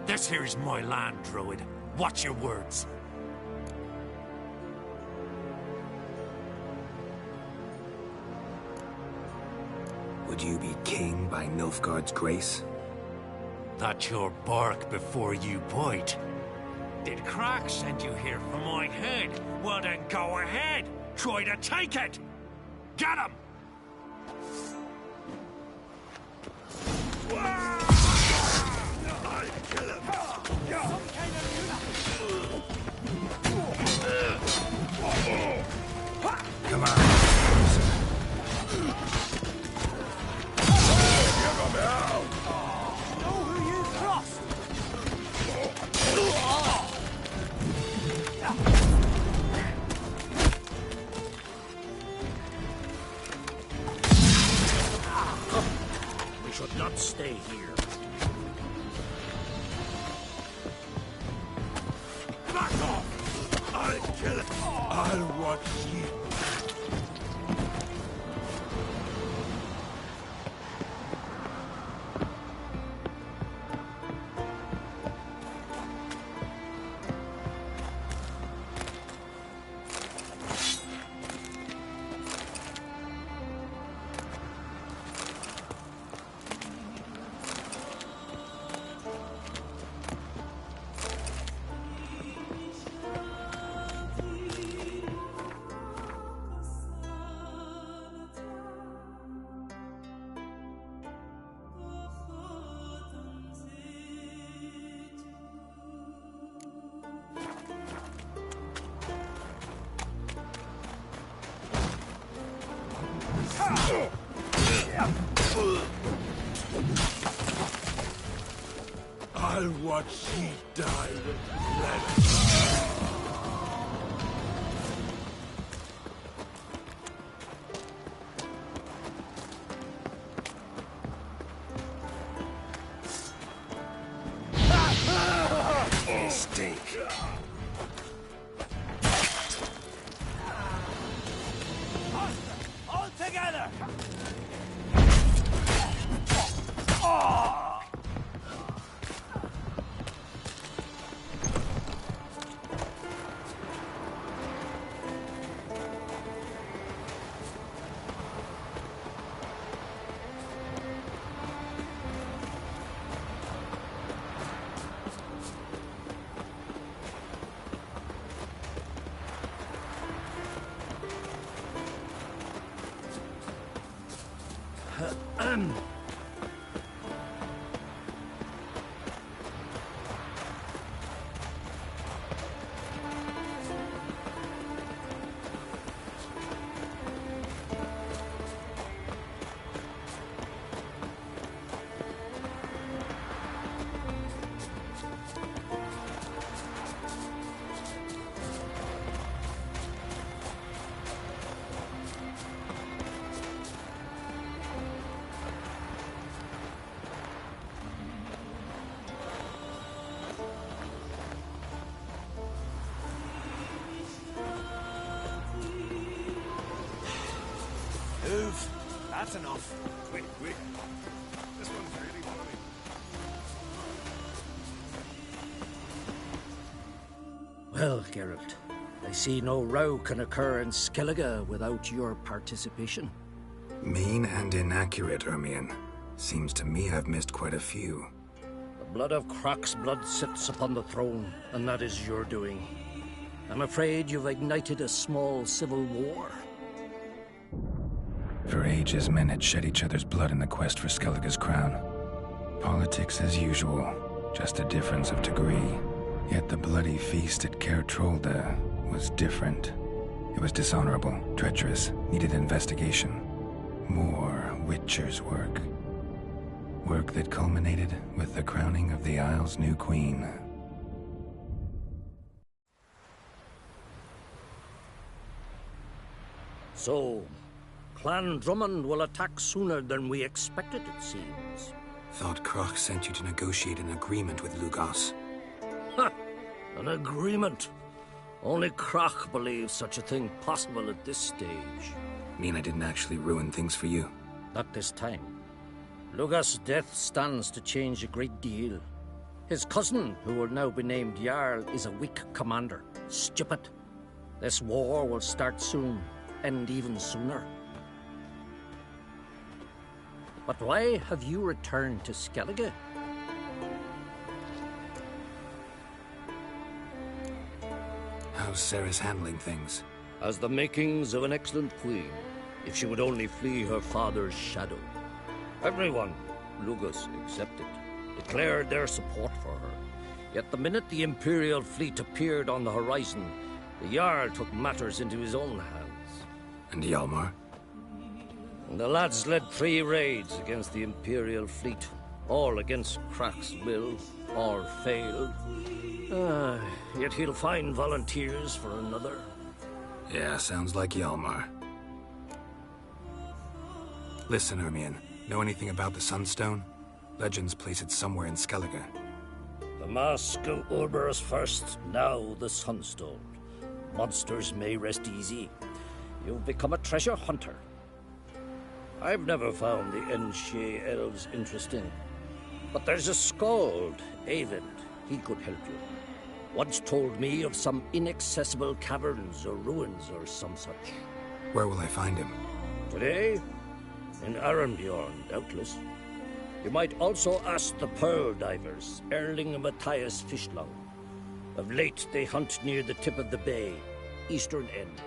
This here's my land, Druid. Watch your words. Would you be king by Nilfgaard's grace? That's your bark before you bite. Did Crack send you here for my head? Well then go ahead. Try to take it. Get him! Come on. Know who you trust. We should not stay here. Back off! I'll kill it. I'll watch you. I'll watch ye die with They stink. All together! Move. That's enough. Quick, quick. This one's really funny. Well, Geralt, I see no row can occur in Skellige without your participation. Mean and inaccurate, Ermion. Seems to me I've missed quite a few. The blood of Croc's blood sits upon the throne, and that is your doing. I'm afraid you've ignited a small civil war. For ages, men had shed each other's blood in the quest for Skellige's crown. Politics as usual, just a difference of degree. Yet the bloody feast at Caer Trolda was different. It was dishonorable, treacherous, needed investigation. More Witcher's work. Work that culminated with the crowning of the Isle's new queen. So, Clan Drummond will attack sooner than we expected, it seems. Thought Kroch sent you to negotiate an agreement with Lugos. Ha! An agreement? Only Kroch believes such a thing possible at this stage. Mean I didn't actually ruin things for you? Not this time. Lugos' death stands to change a great deal. His cousin, who will now be named Jarl, is a weak commander. Stupid. This war will start soon, end even sooner. But why have you returned to Skellige? How's Sarah's handling things? Has the makings of an excellent queen, if she would only flee her father's shadow. Everyone, Lugos excepted, declared their support for her. Yet the minute the Imperial fleet appeared on the horizon, the Jarl took matters into his own hands. And Hjalmar? The lads led 3 raids against the Imperial fleet, all against Krach's will, all failed. Yet he'll find volunteers for another. Yeah, sounds like Hjalmar. Listen, Ermion, know anything about the Sunstone? Legends place it somewhere in Skellige. The Mask of Urberus first, now the Sunstone. Monsters may rest easy. You've become a treasure hunter. I've never found the Enshe elves interesting. But there's a skald, Eyvind. He could help you. Once told me of some inaccessible caverns or ruins or some such. Where will I find him? Today? In Arenbjorn, doubtless. You might also ask the Pearl Divers, Erling and Matthias Fishlung. Of late, they hunt near the tip of the bay, eastern end.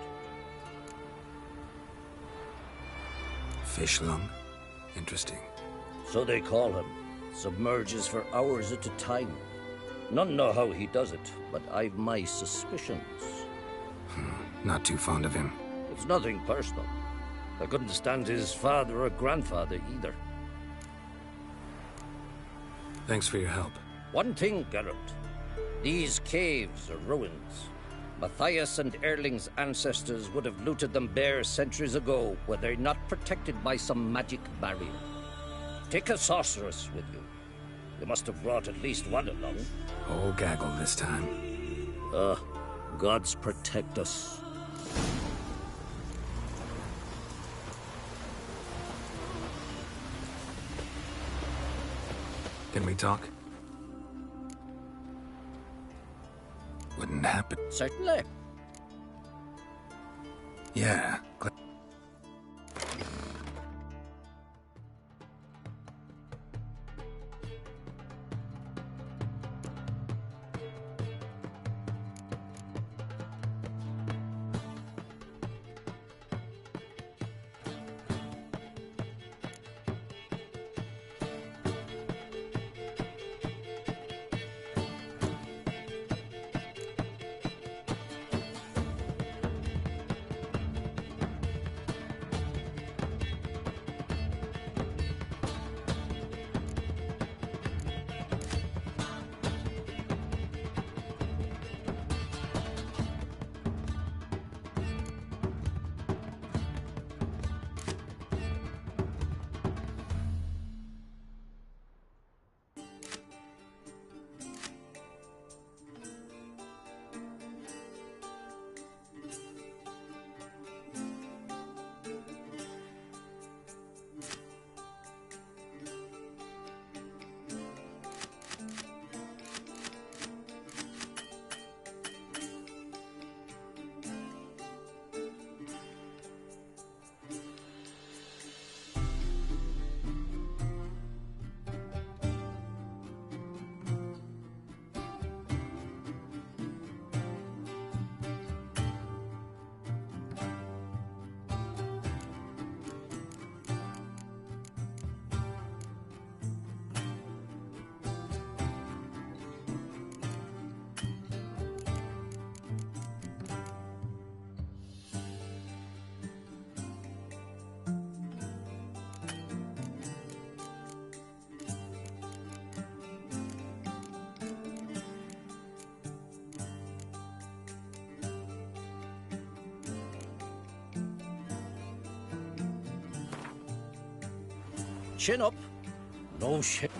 Fishlung? Interesting. So they call him. Submerges for hours at a time. None know how he does it, but I've my suspicions. Not too fond of him. It's nothing personal. I couldn't stand his father or grandfather either. Thanks for your help. One thing, Geralt. These caves are ruins. Matthias and Erling's ancestors would have looted them bare centuries ago were they not protected by some magic barrier. Take a sorceress with you. You must have brought at least one along. Oh, gaggle this time. Gods protect us. Can we talk? Wouldn't happen. Certainly. Yeah. chin up. No shit.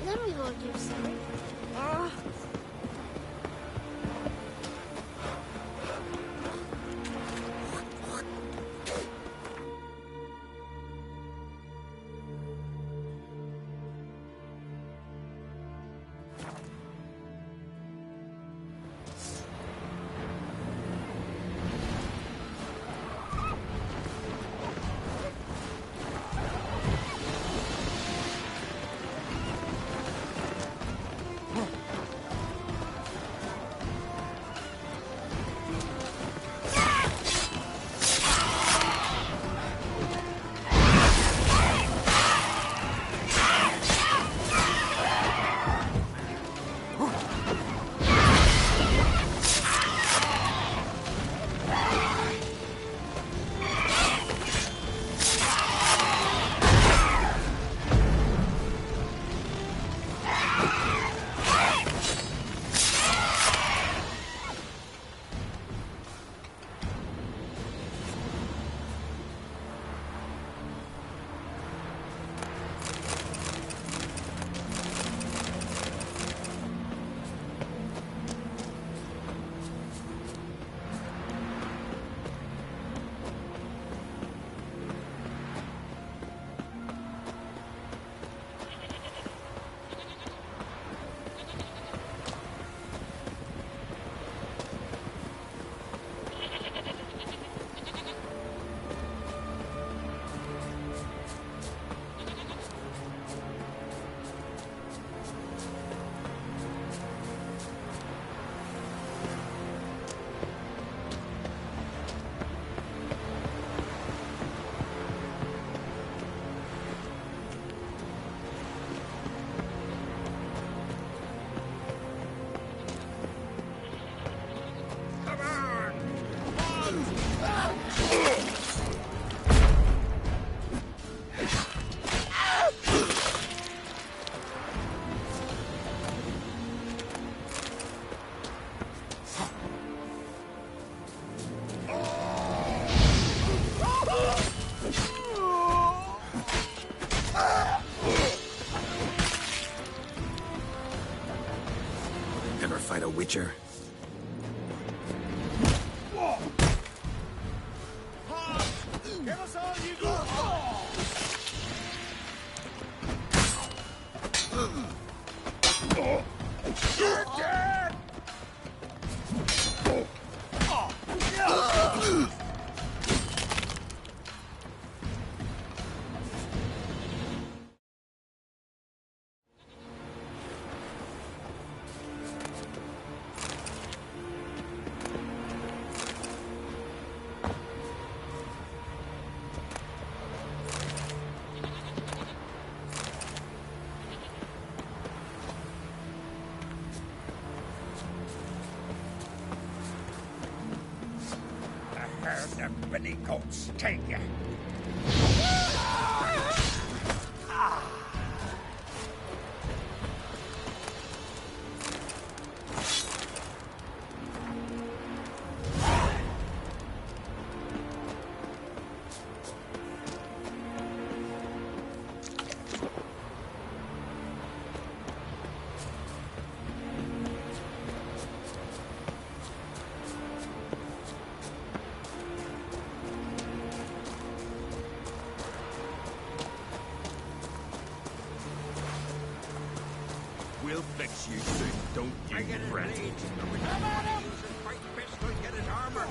Then we won't do something. Never fight a Witcher. Give us all you got! You're dead! The Billy Goats take you. We'll fix you soon, don't you fret. Come on up! Fight best to get his armor.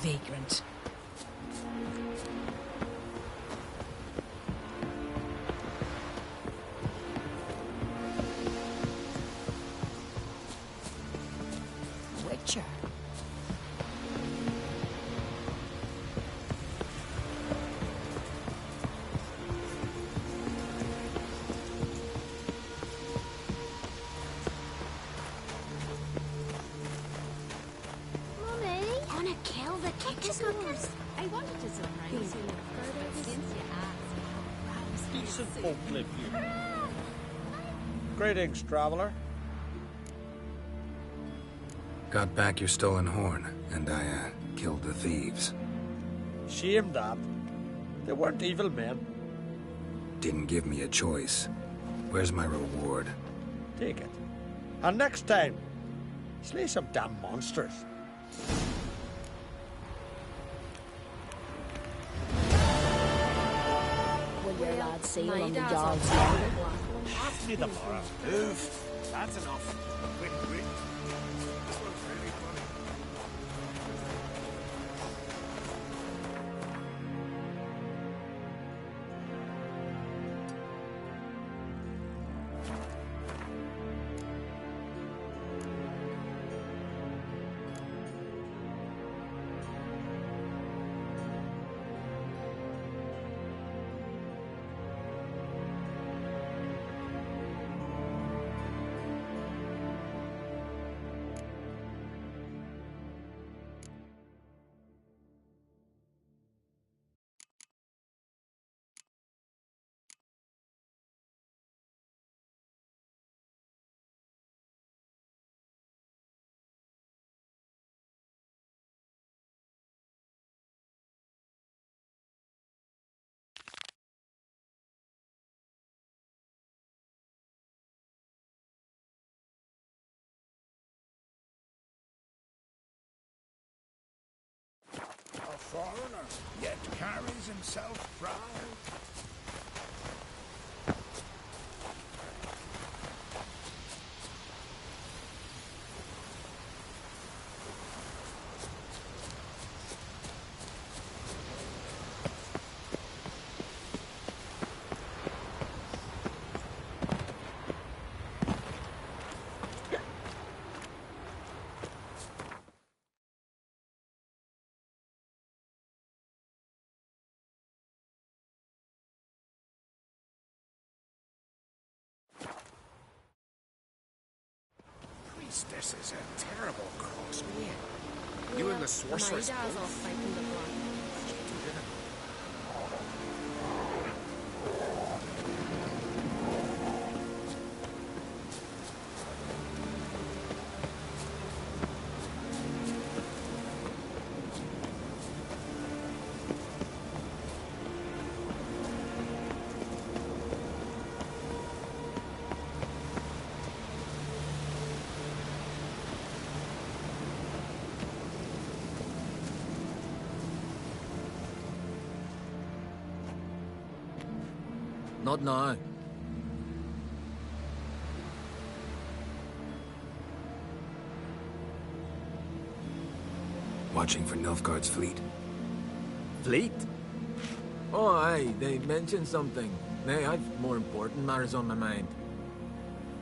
vagrant. Witcher. Mummy? Wanna kill the kickers? I wanted to surprise you since you asked. Decent folk live here. Greetings, traveler. Got back your stolen horn, and I, killed the thieves. Shame that. They weren't evil men. Didn't give me a choice. Where's my reward? Take it. And next time, slay some damn monsters. Will your lad sail my on the dad's Jarl's on ladder? Pass me the bar. Move. That's enough. Quick, quick. This one's really funny. A foreigner, yet carries himself proud. This is a terrible cross, man. You and the sorceress My dad's both? off fighting the blood. Not now. Watching for Nilfgaard's fleet. Fleet? Oh, aye, they mentioned something. Nay, I've more important matters on my mind.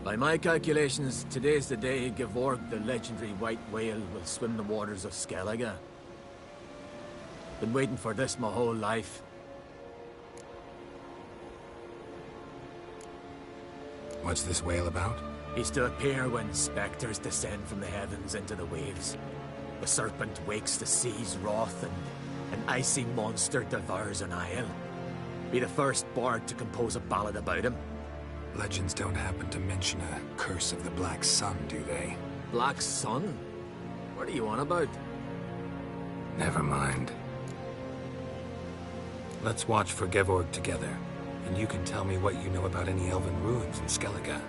By my calculations, today's the day Gevorg, the legendary white whale, will swim the waters of Skellige. Been waiting for this my whole life. What's this whale about? He's to appear when spectres descend from the heavens into the waves. The serpent wakes the sea's wrath, and an icy monster devours an isle. Be the first bard to compose a ballad about him. Legends don't happen to mention a curse of the Black Sun, do they? Black Sun? What are you on about? Never mind. Let's watch for Gevorg together, and you can tell me what you know about any elven ruins in Skellige.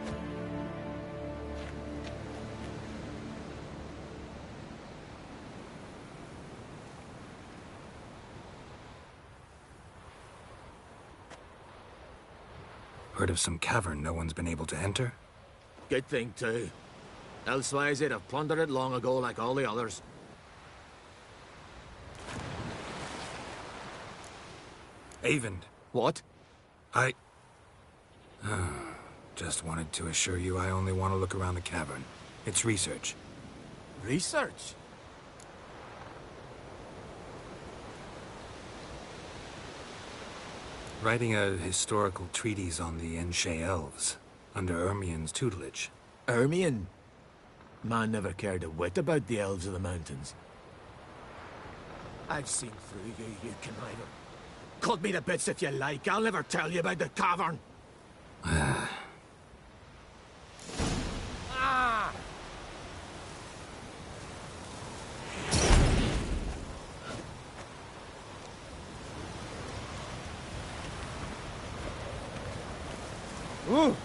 Heard of some cavern no one's been able to enter? Good thing, too. Elsewise, they'd have plundered it long ago like all the others. Avon. What? I... just wanted to assure you I only want to look around the cavern. It's research. Research? Writing a historical treatise on the Enshe elves, under Ermien's tutelage. Ermien? Man never cared a whit about the elves of the mountains. I've seen through you, you conniver. Cut me to bits if you like, I'll never tell you about the cavern. Ah. Ooh!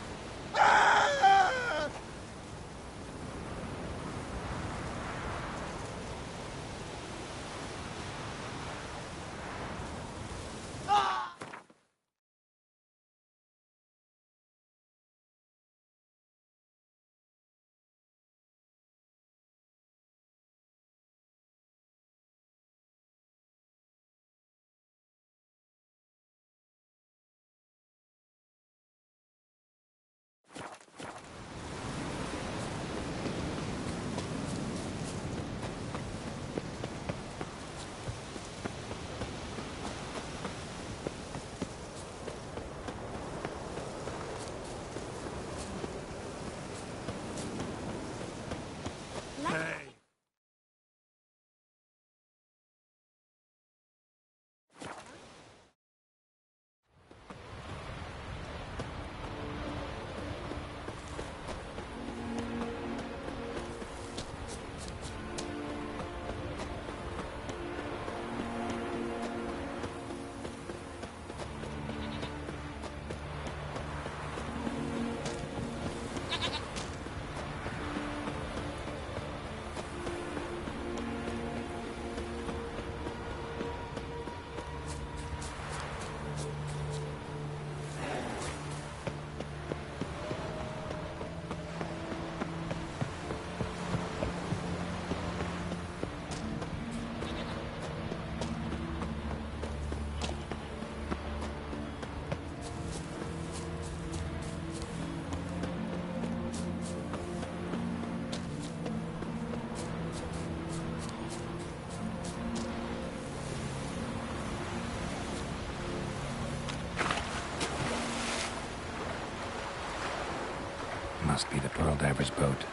Must be the Pearl Diver's boat.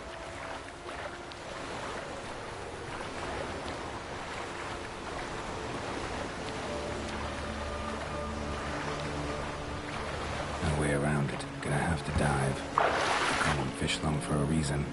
No way around it. Gonna have to dive. They call them fish lung for a reason.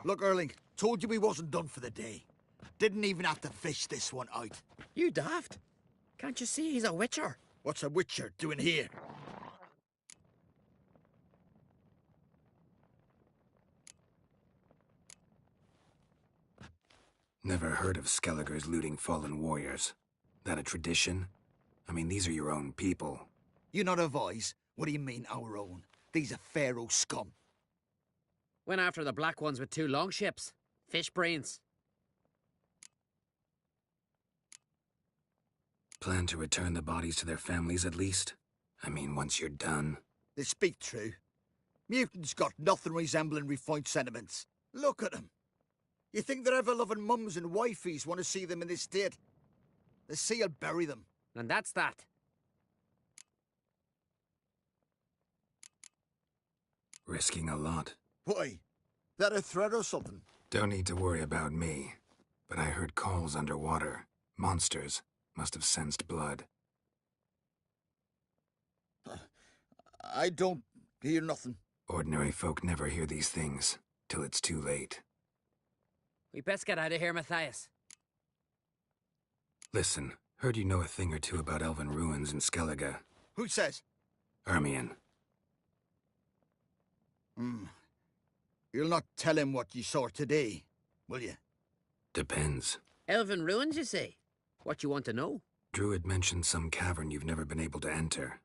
Look, Erling, told you we wasn't done for the day. Didn't even have to fish this one out. You daft? Can't you see he's a witcher? What's a witcher doing here? Never heard of Skelligers looting fallen warriors. That a tradition? I mean, these are your own people. You not advise? What do you mean, our own? These are Pharaoh scum. Went after the black ones with 2 longships. Fish brains. Plan to return the bodies to their families at least? I mean, once you're done. They speak true. Mutants got nothing resembling refined sentiments. Look at them. You think their ever-loving mums and wifeys want to see them in this state? The sea will bury them. And that's that. Risking a lot. Why? That a threat or something? Don't need to worry about me. But I heard calls underwater. Monsters must have sensed blood. I don't hear nothing. Ordinary folk never hear these things, till it's too late. We best get out of here, Matthias. Listen, heard you know a thing or two about elven ruins in Skellige. Who says? Ermion. You'll not tell him what you saw today, will you? Depends. Elven ruins, you say? What you want to know? Druid mentioned some cavern you've never been able to enter.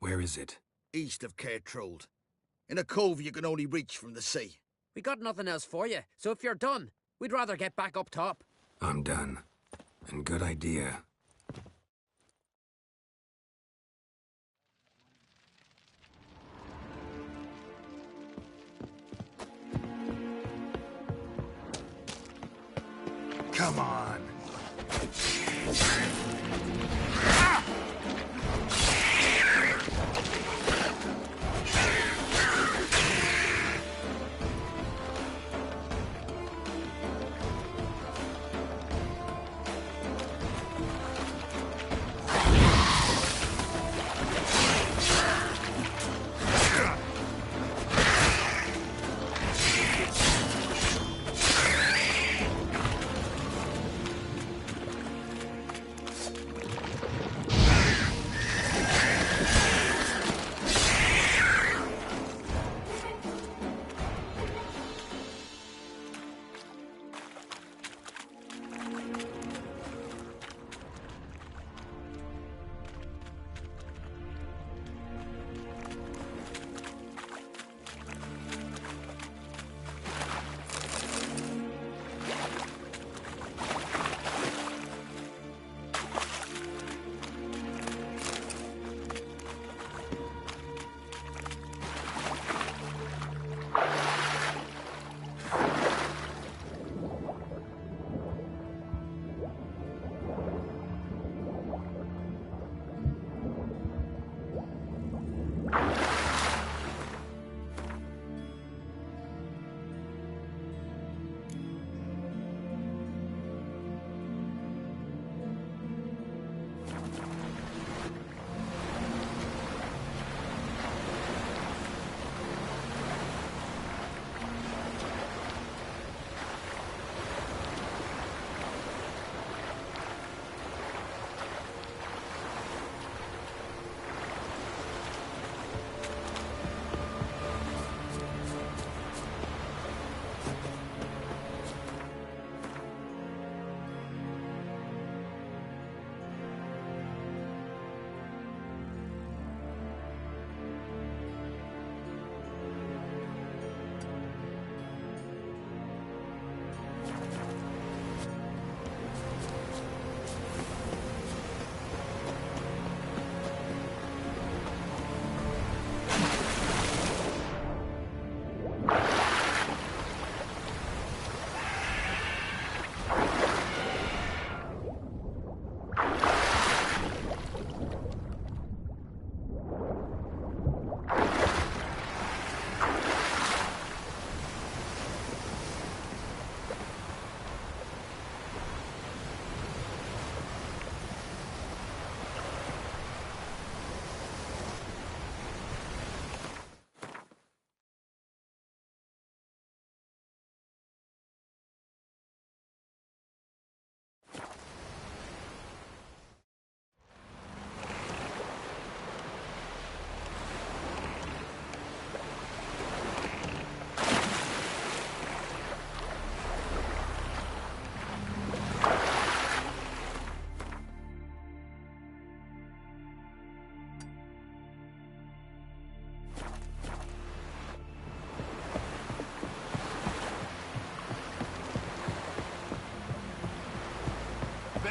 Where is it? East of Cairtrold. In a cove you can only reach from the sea. We got nothing else for you, so if you're done, we'd rather get back up top. I'm done. And good idea. Come on.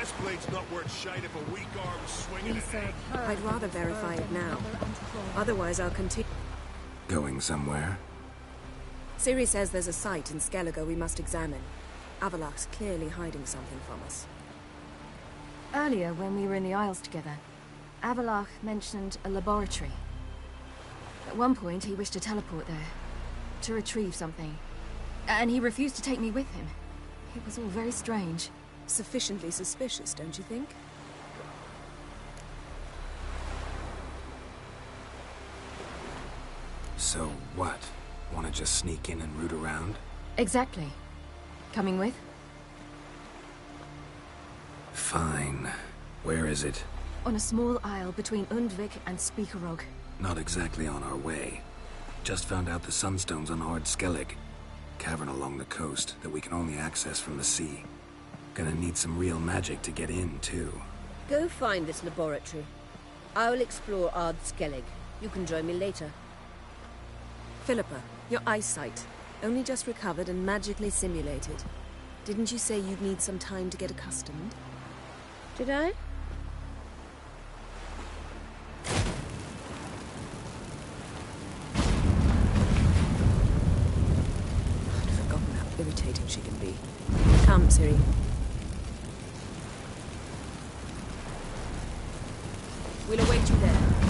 Chestplate's not worth shite if a weak arm's swinging it. I'd rather verify it now. Otherwise, I'll continue. Going somewhere? Ciri says there's a site in Skellige we must examine. Avalok's clearly hiding something from us. Earlier, when we were in the Isles together, Avalok mentioned a laboratory. At one point, he wished to teleport there, to retrieve something. And he refused to take me with him. It was all very strange. Sufficiently suspicious, don't you think? So what? Want to just sneak in and root around? Exactly. Coming with? Fine. Where is it? On a small isle between Undvik and Speakerog. Not exactly on our way. Just found out the sunstone's on Ard Skellig. Cavern along the coast that we can only access from the sea. Gonna need some real magic to get in, too. Go find this laboratory. I'll explore Ard Skellig. You can join me later. Philippa, your eyesight. Only just recovered and magically simulated. Didn't you say you'd need some time to get accustomed? Did I? I'd forgotten how irritating she can be. Come, Ciri. We'll await you there.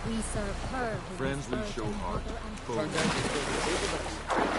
We serve her who Friends we is show earth heart. and mother and Foes.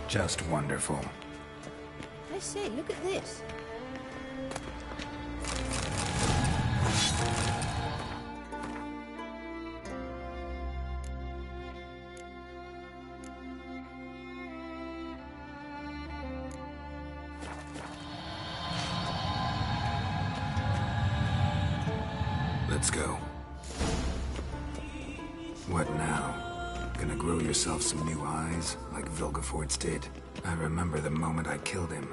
Just wonderful. I say, look at this. Let's go. What now? Gonna grow yourself some new eyes, like Vilgefortz did? I remember the moment I killed him.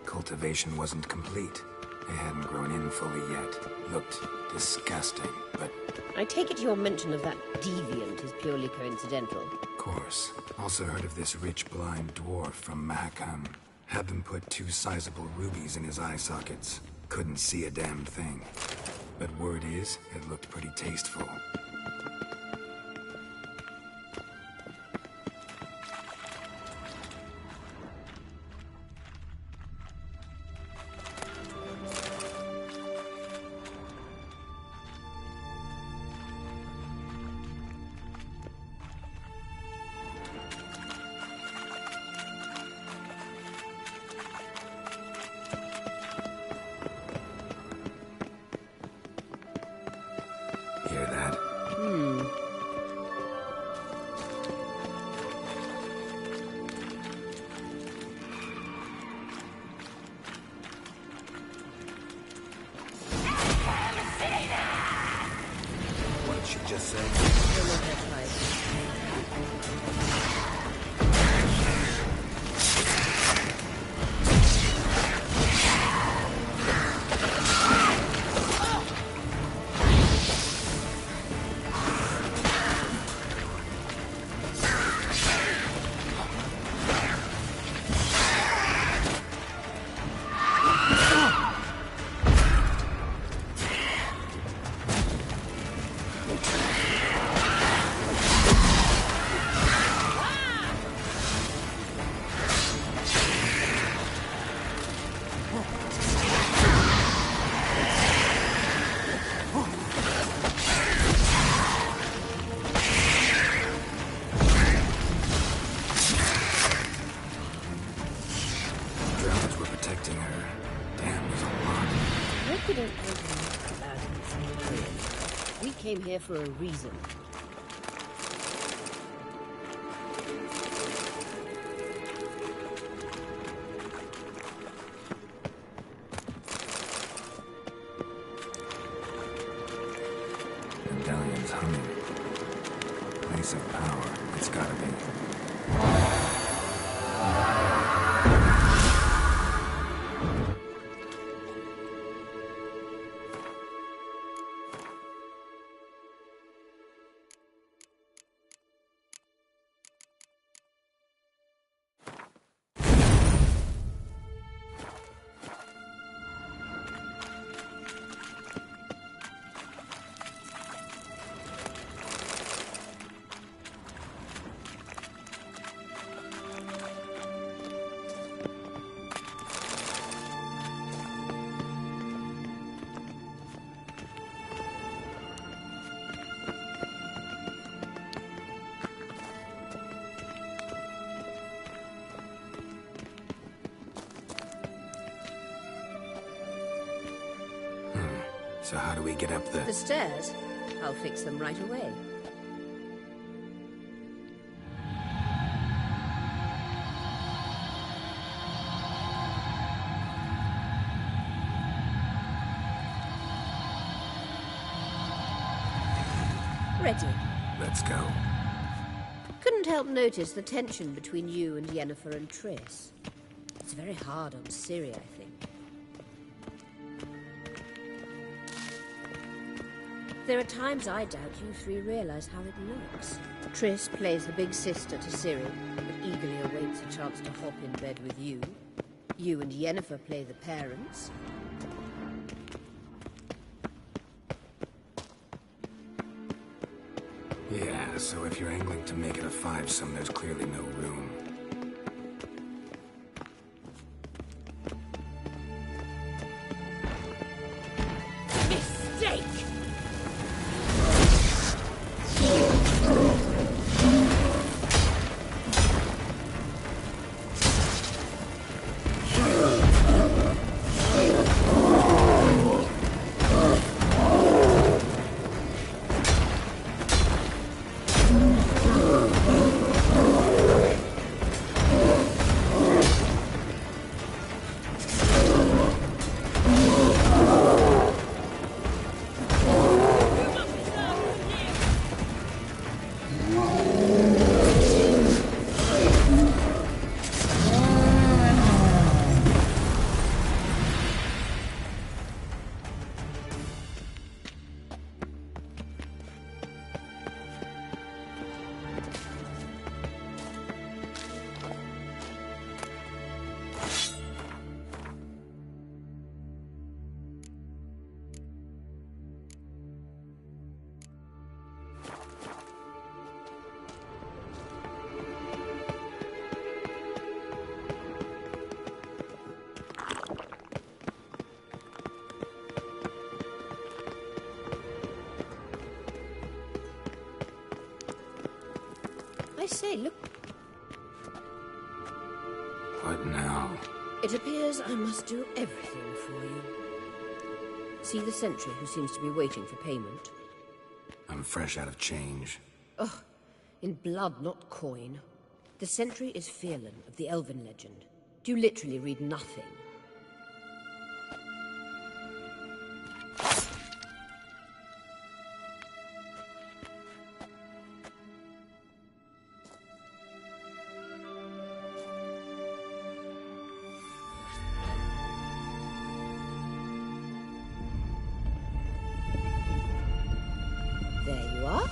Cultivation wasn't complete. They hadn't grown in fully yet. Looked disgusting, but... I take it your mention of that deviant is purely coincidental. Of course. Also heard of this rich blind dwarf from Mahakam. Had them put 2 sizable rubies in his eye sockets. Couldn't see a damn thing. But word is, it looked pretty tasteful. Hear that? What did she just say? We came here for a reason. Medallion's humming. Place of power. It's gotta be. So how do we get up The stairs? I'll fix them right away. Ready. Let's go. Couldn't help notice the tension between you and Yennefer and Triss. It's very hard on Ciri, I think. There are times I doubt you three realize how it looks. Triss plays the big sister to Ciri, but eagerly awaits a chance to hop in bed with you. You and Yennefer play the parents. Yeah, so if you're angling to make it a 5-some, there's clearly no room. Mistake! say, look. What now? It appears I must do everything for you. See the sentry who seems to be waiting for payment? I'm fresh out of change. Ugh, in blood, not coin. The sentry is Fearlan of the Elven legend. Do you literally read nothing? There you are.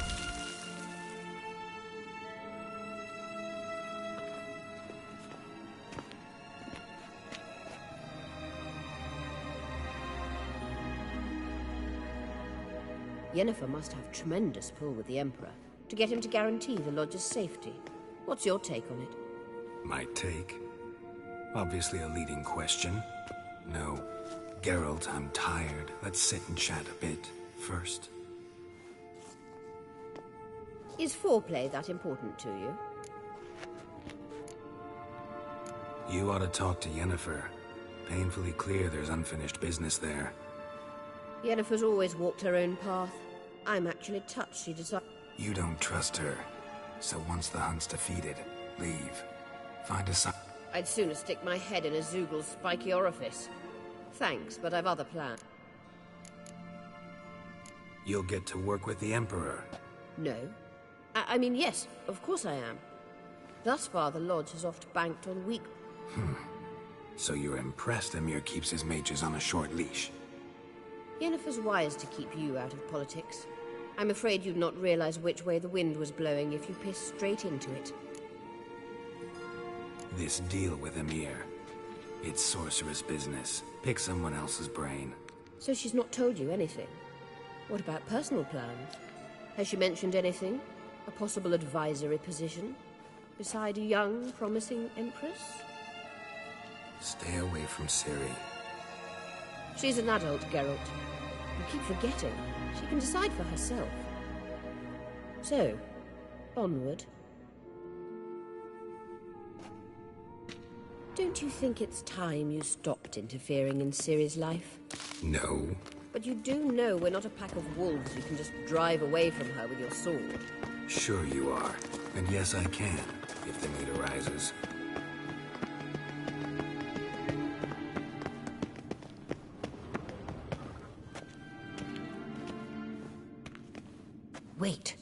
Yennefer must have tremendous pull with the Emperor to get him to guarantee the Lodge's safety. What's your take on it? My take? Obviously a leading question. No. Geralt, I'm tired. Let's sit and chat a bit first. Is foreplay that important to you? You ought to talk to Yennefer. Painfully clear there's unfinished business there. Yennefer's always walked her own path. I'm actually touched she decided... You don't trust her. So once the hunt's defeated, leave. Find a side... I'd sooner stick my head in a Zoogl's spiky orifice. Thanks, but I've other plans. You'll get to work with the Emperor. No. I mean, yes, of course I am. Thus far, the Lodge has oft banked on weak... So you're impressed Emir keeps his mages on a short leash? Yennefer's wise to keep you out of politics. I'm afraid you'd not realize which way the wind was blowing if you pissed straight into it. This deal with Emir. It's sorceress business. Pick someone else's brain. So she's not told you anything? What about personal plans? Has she mentioned anything? A possible advisory position? Beside a young, promising Empress? Stay away from Ciri. She's an adult, Geralt. You keep forgetting. She can decide for herself. So, onward. Don't you think it's time you stopped interfering in Ciri's life? No. But you do know we're not a pack of wolves you can just drive away from her with your sword. Sure you are. And yes, I can, if the need arises. Wait.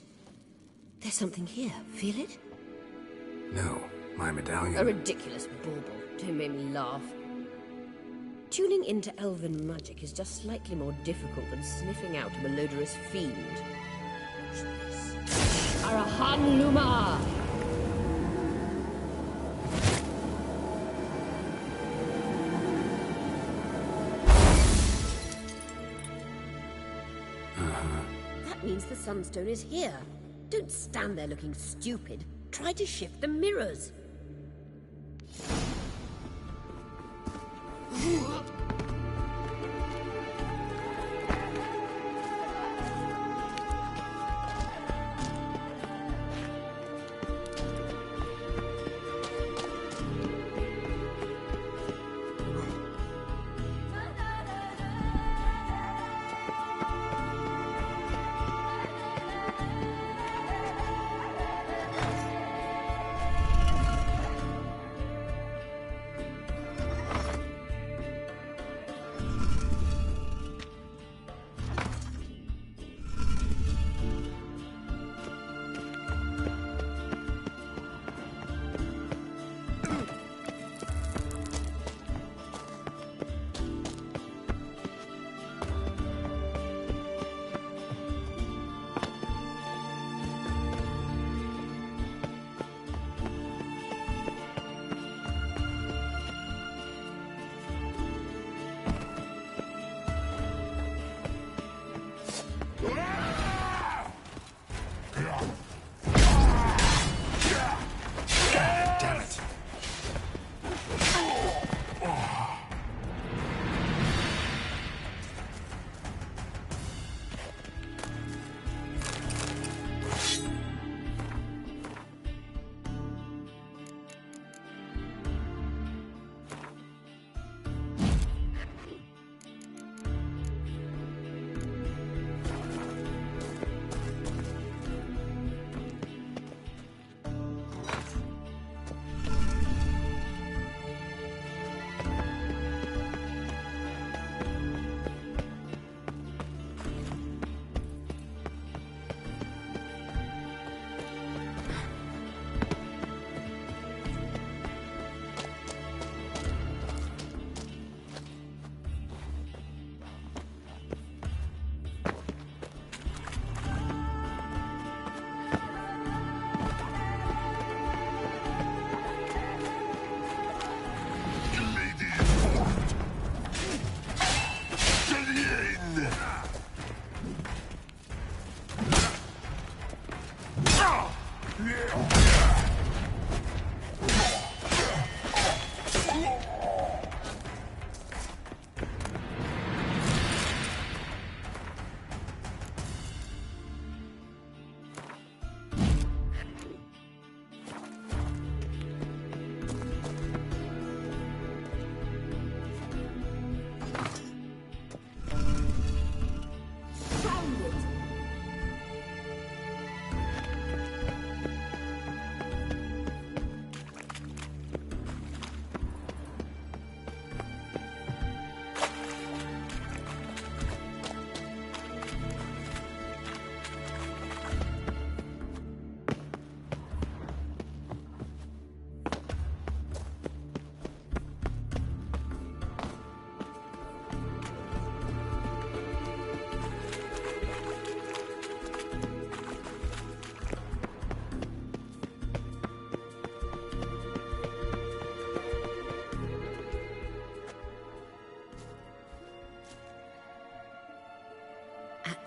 There's something here. Feel it? No. My medallion... A ridiculous bauble. Don't make me laugh. Tuning into elven magic is just slightly more difficult than sniffing out a malodorous fiend. Arahan Luma! That means the Sunstone is here. Don't stand there looking stupid. Try to shift the mirrors.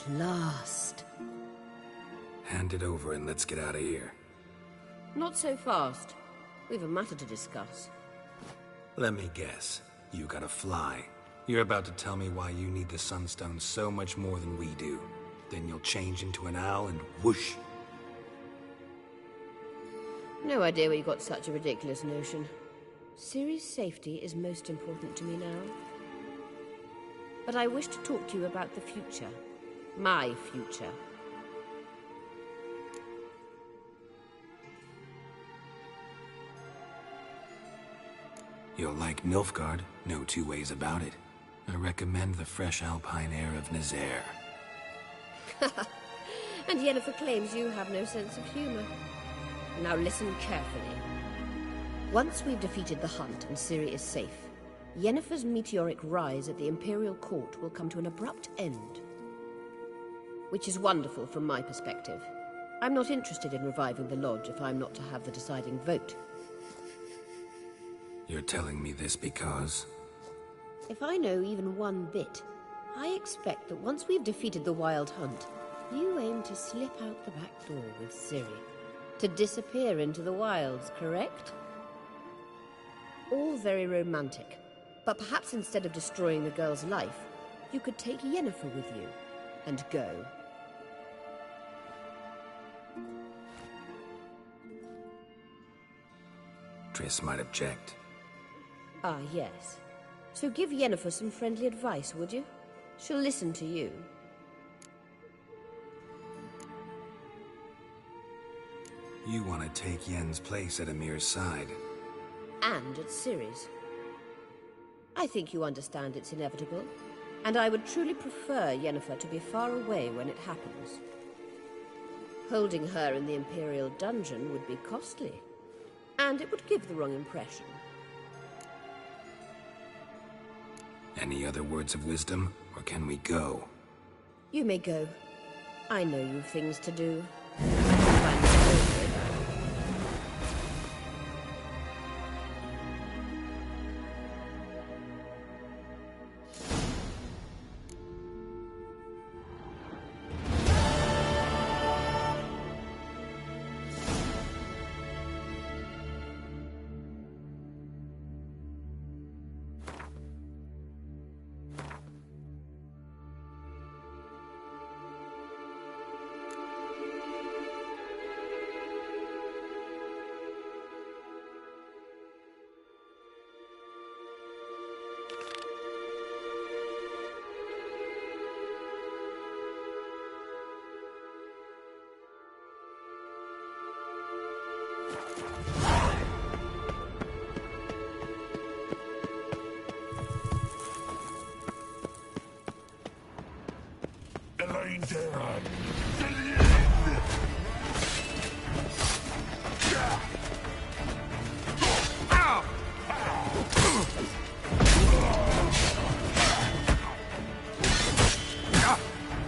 At last. Hand it over and let's get out of here. Not so fast. We've a matter to discuss. Let me guess. You gotta fly. You're about to tell me why you need the Sunstone so much more than we do. Then you'll change into an owl and whoosh. No idea where you got such a ridiculous notion. Ciri's safety is most important to me now. But I wish to talk to you about the future. My future. You'll like Nilfgaard, no two ways about it. I recommend the fresh alpine air of Nazaire. And Yennefer claims you have no sense of humor. Now listen carefully. Once we've defeated the Hunt and Ciri is safe, Yennefer's meteoric rise at the Imperial Court will come to an abrupt end. Which is wonderful from my perspective. I'm not interested in reviving the Lodge if I'm not to have the deciding vote. You're telling me this because... If I know even one bit, I expect that once we've defeated the Wild Hunt, you aim to slip out the back door with Ciri. To disappear into the wilds, correct? All very romantic. But perhaps instead of destroying the girl's life, you could take Yennefer with you and go. Triss might object. Ah, yes. So give Yennefer some friendly advice, would you? She'll listen to you. You want to take Yen's place at Amir's side. And at Ciri's. I think you understand it's inevitable, and I would truly prefer Yennefer to be far away when it happens. Holding her in the Imperial dungeon would be costly, and it would give the wrong impression. Any other words of wisdom, or can we go? You may go. I know you've things to do.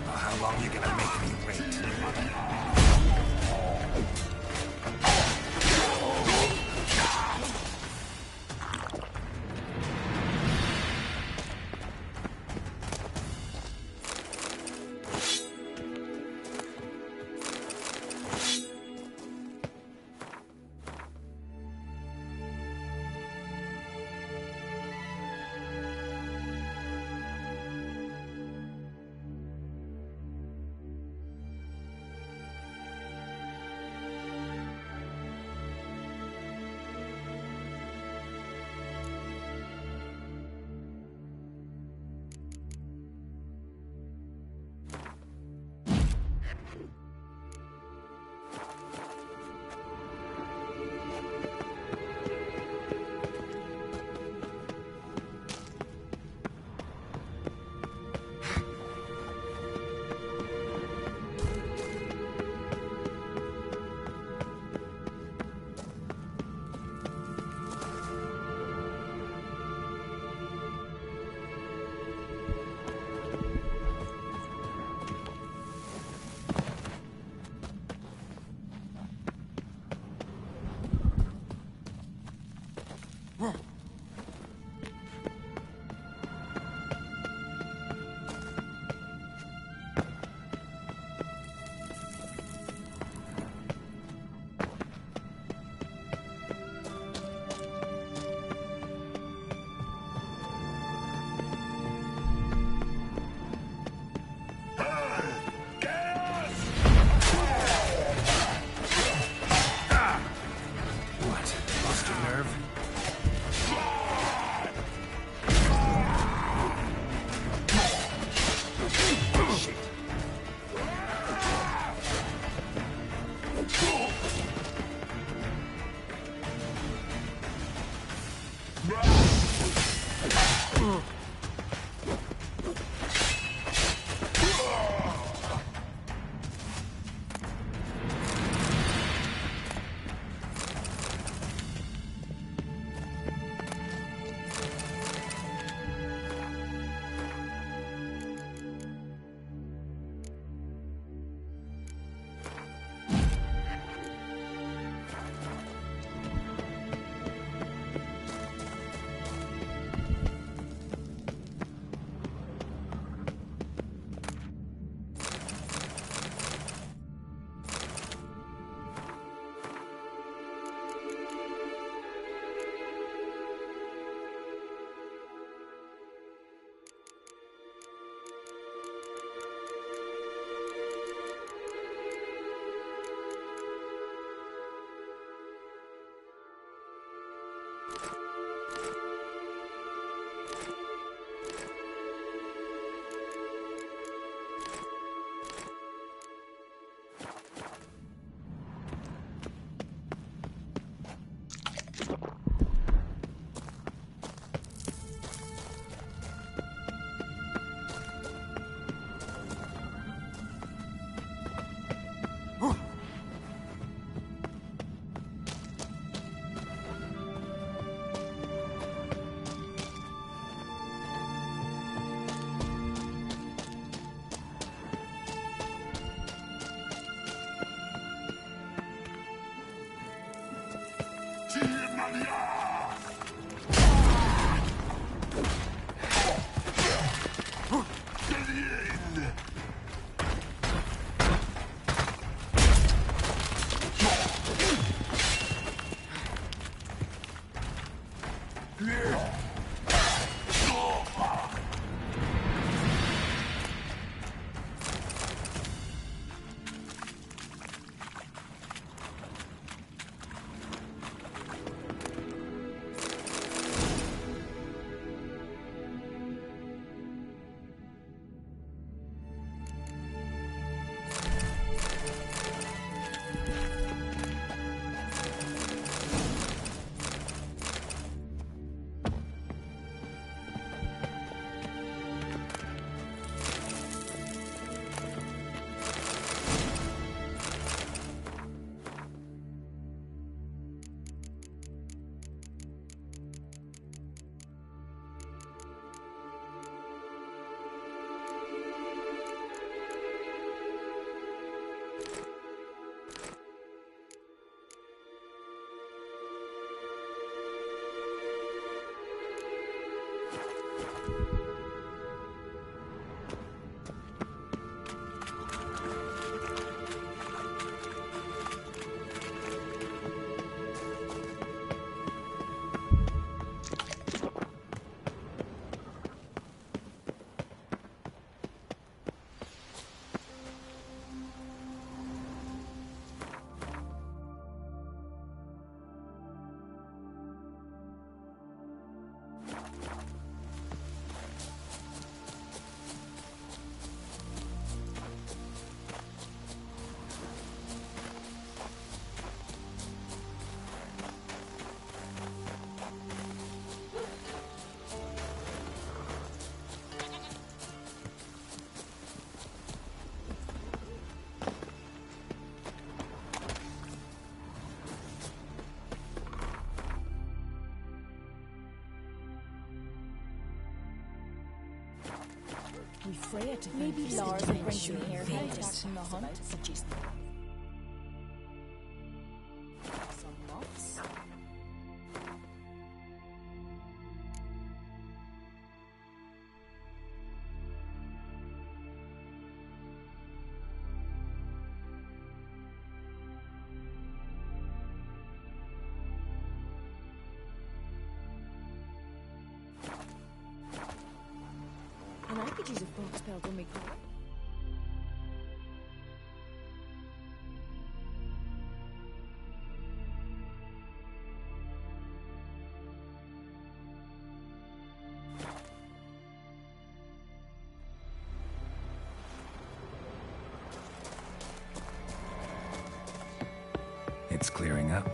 How long you gonna make me wait? We Freya to maybe Lars will bring some haircut back from the hunt. Some moths. And I could use a fox pelt on me car. It's clearing up.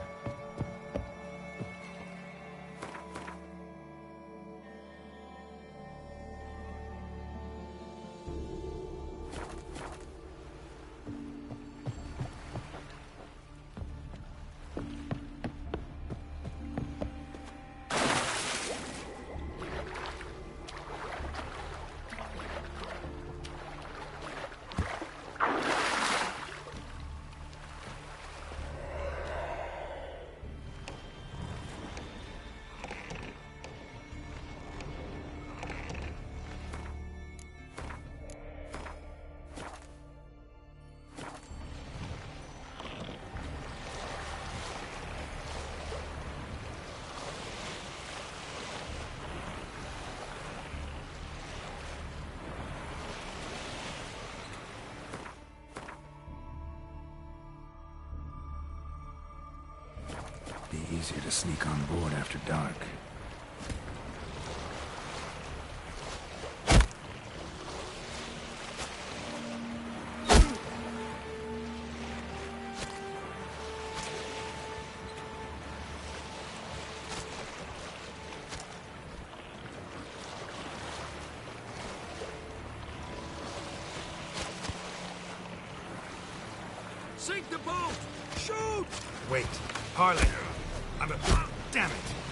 Be easier to sneak on board after dark. Sink the boat! Shoot! Wait, Harley. I'm a... Damn it!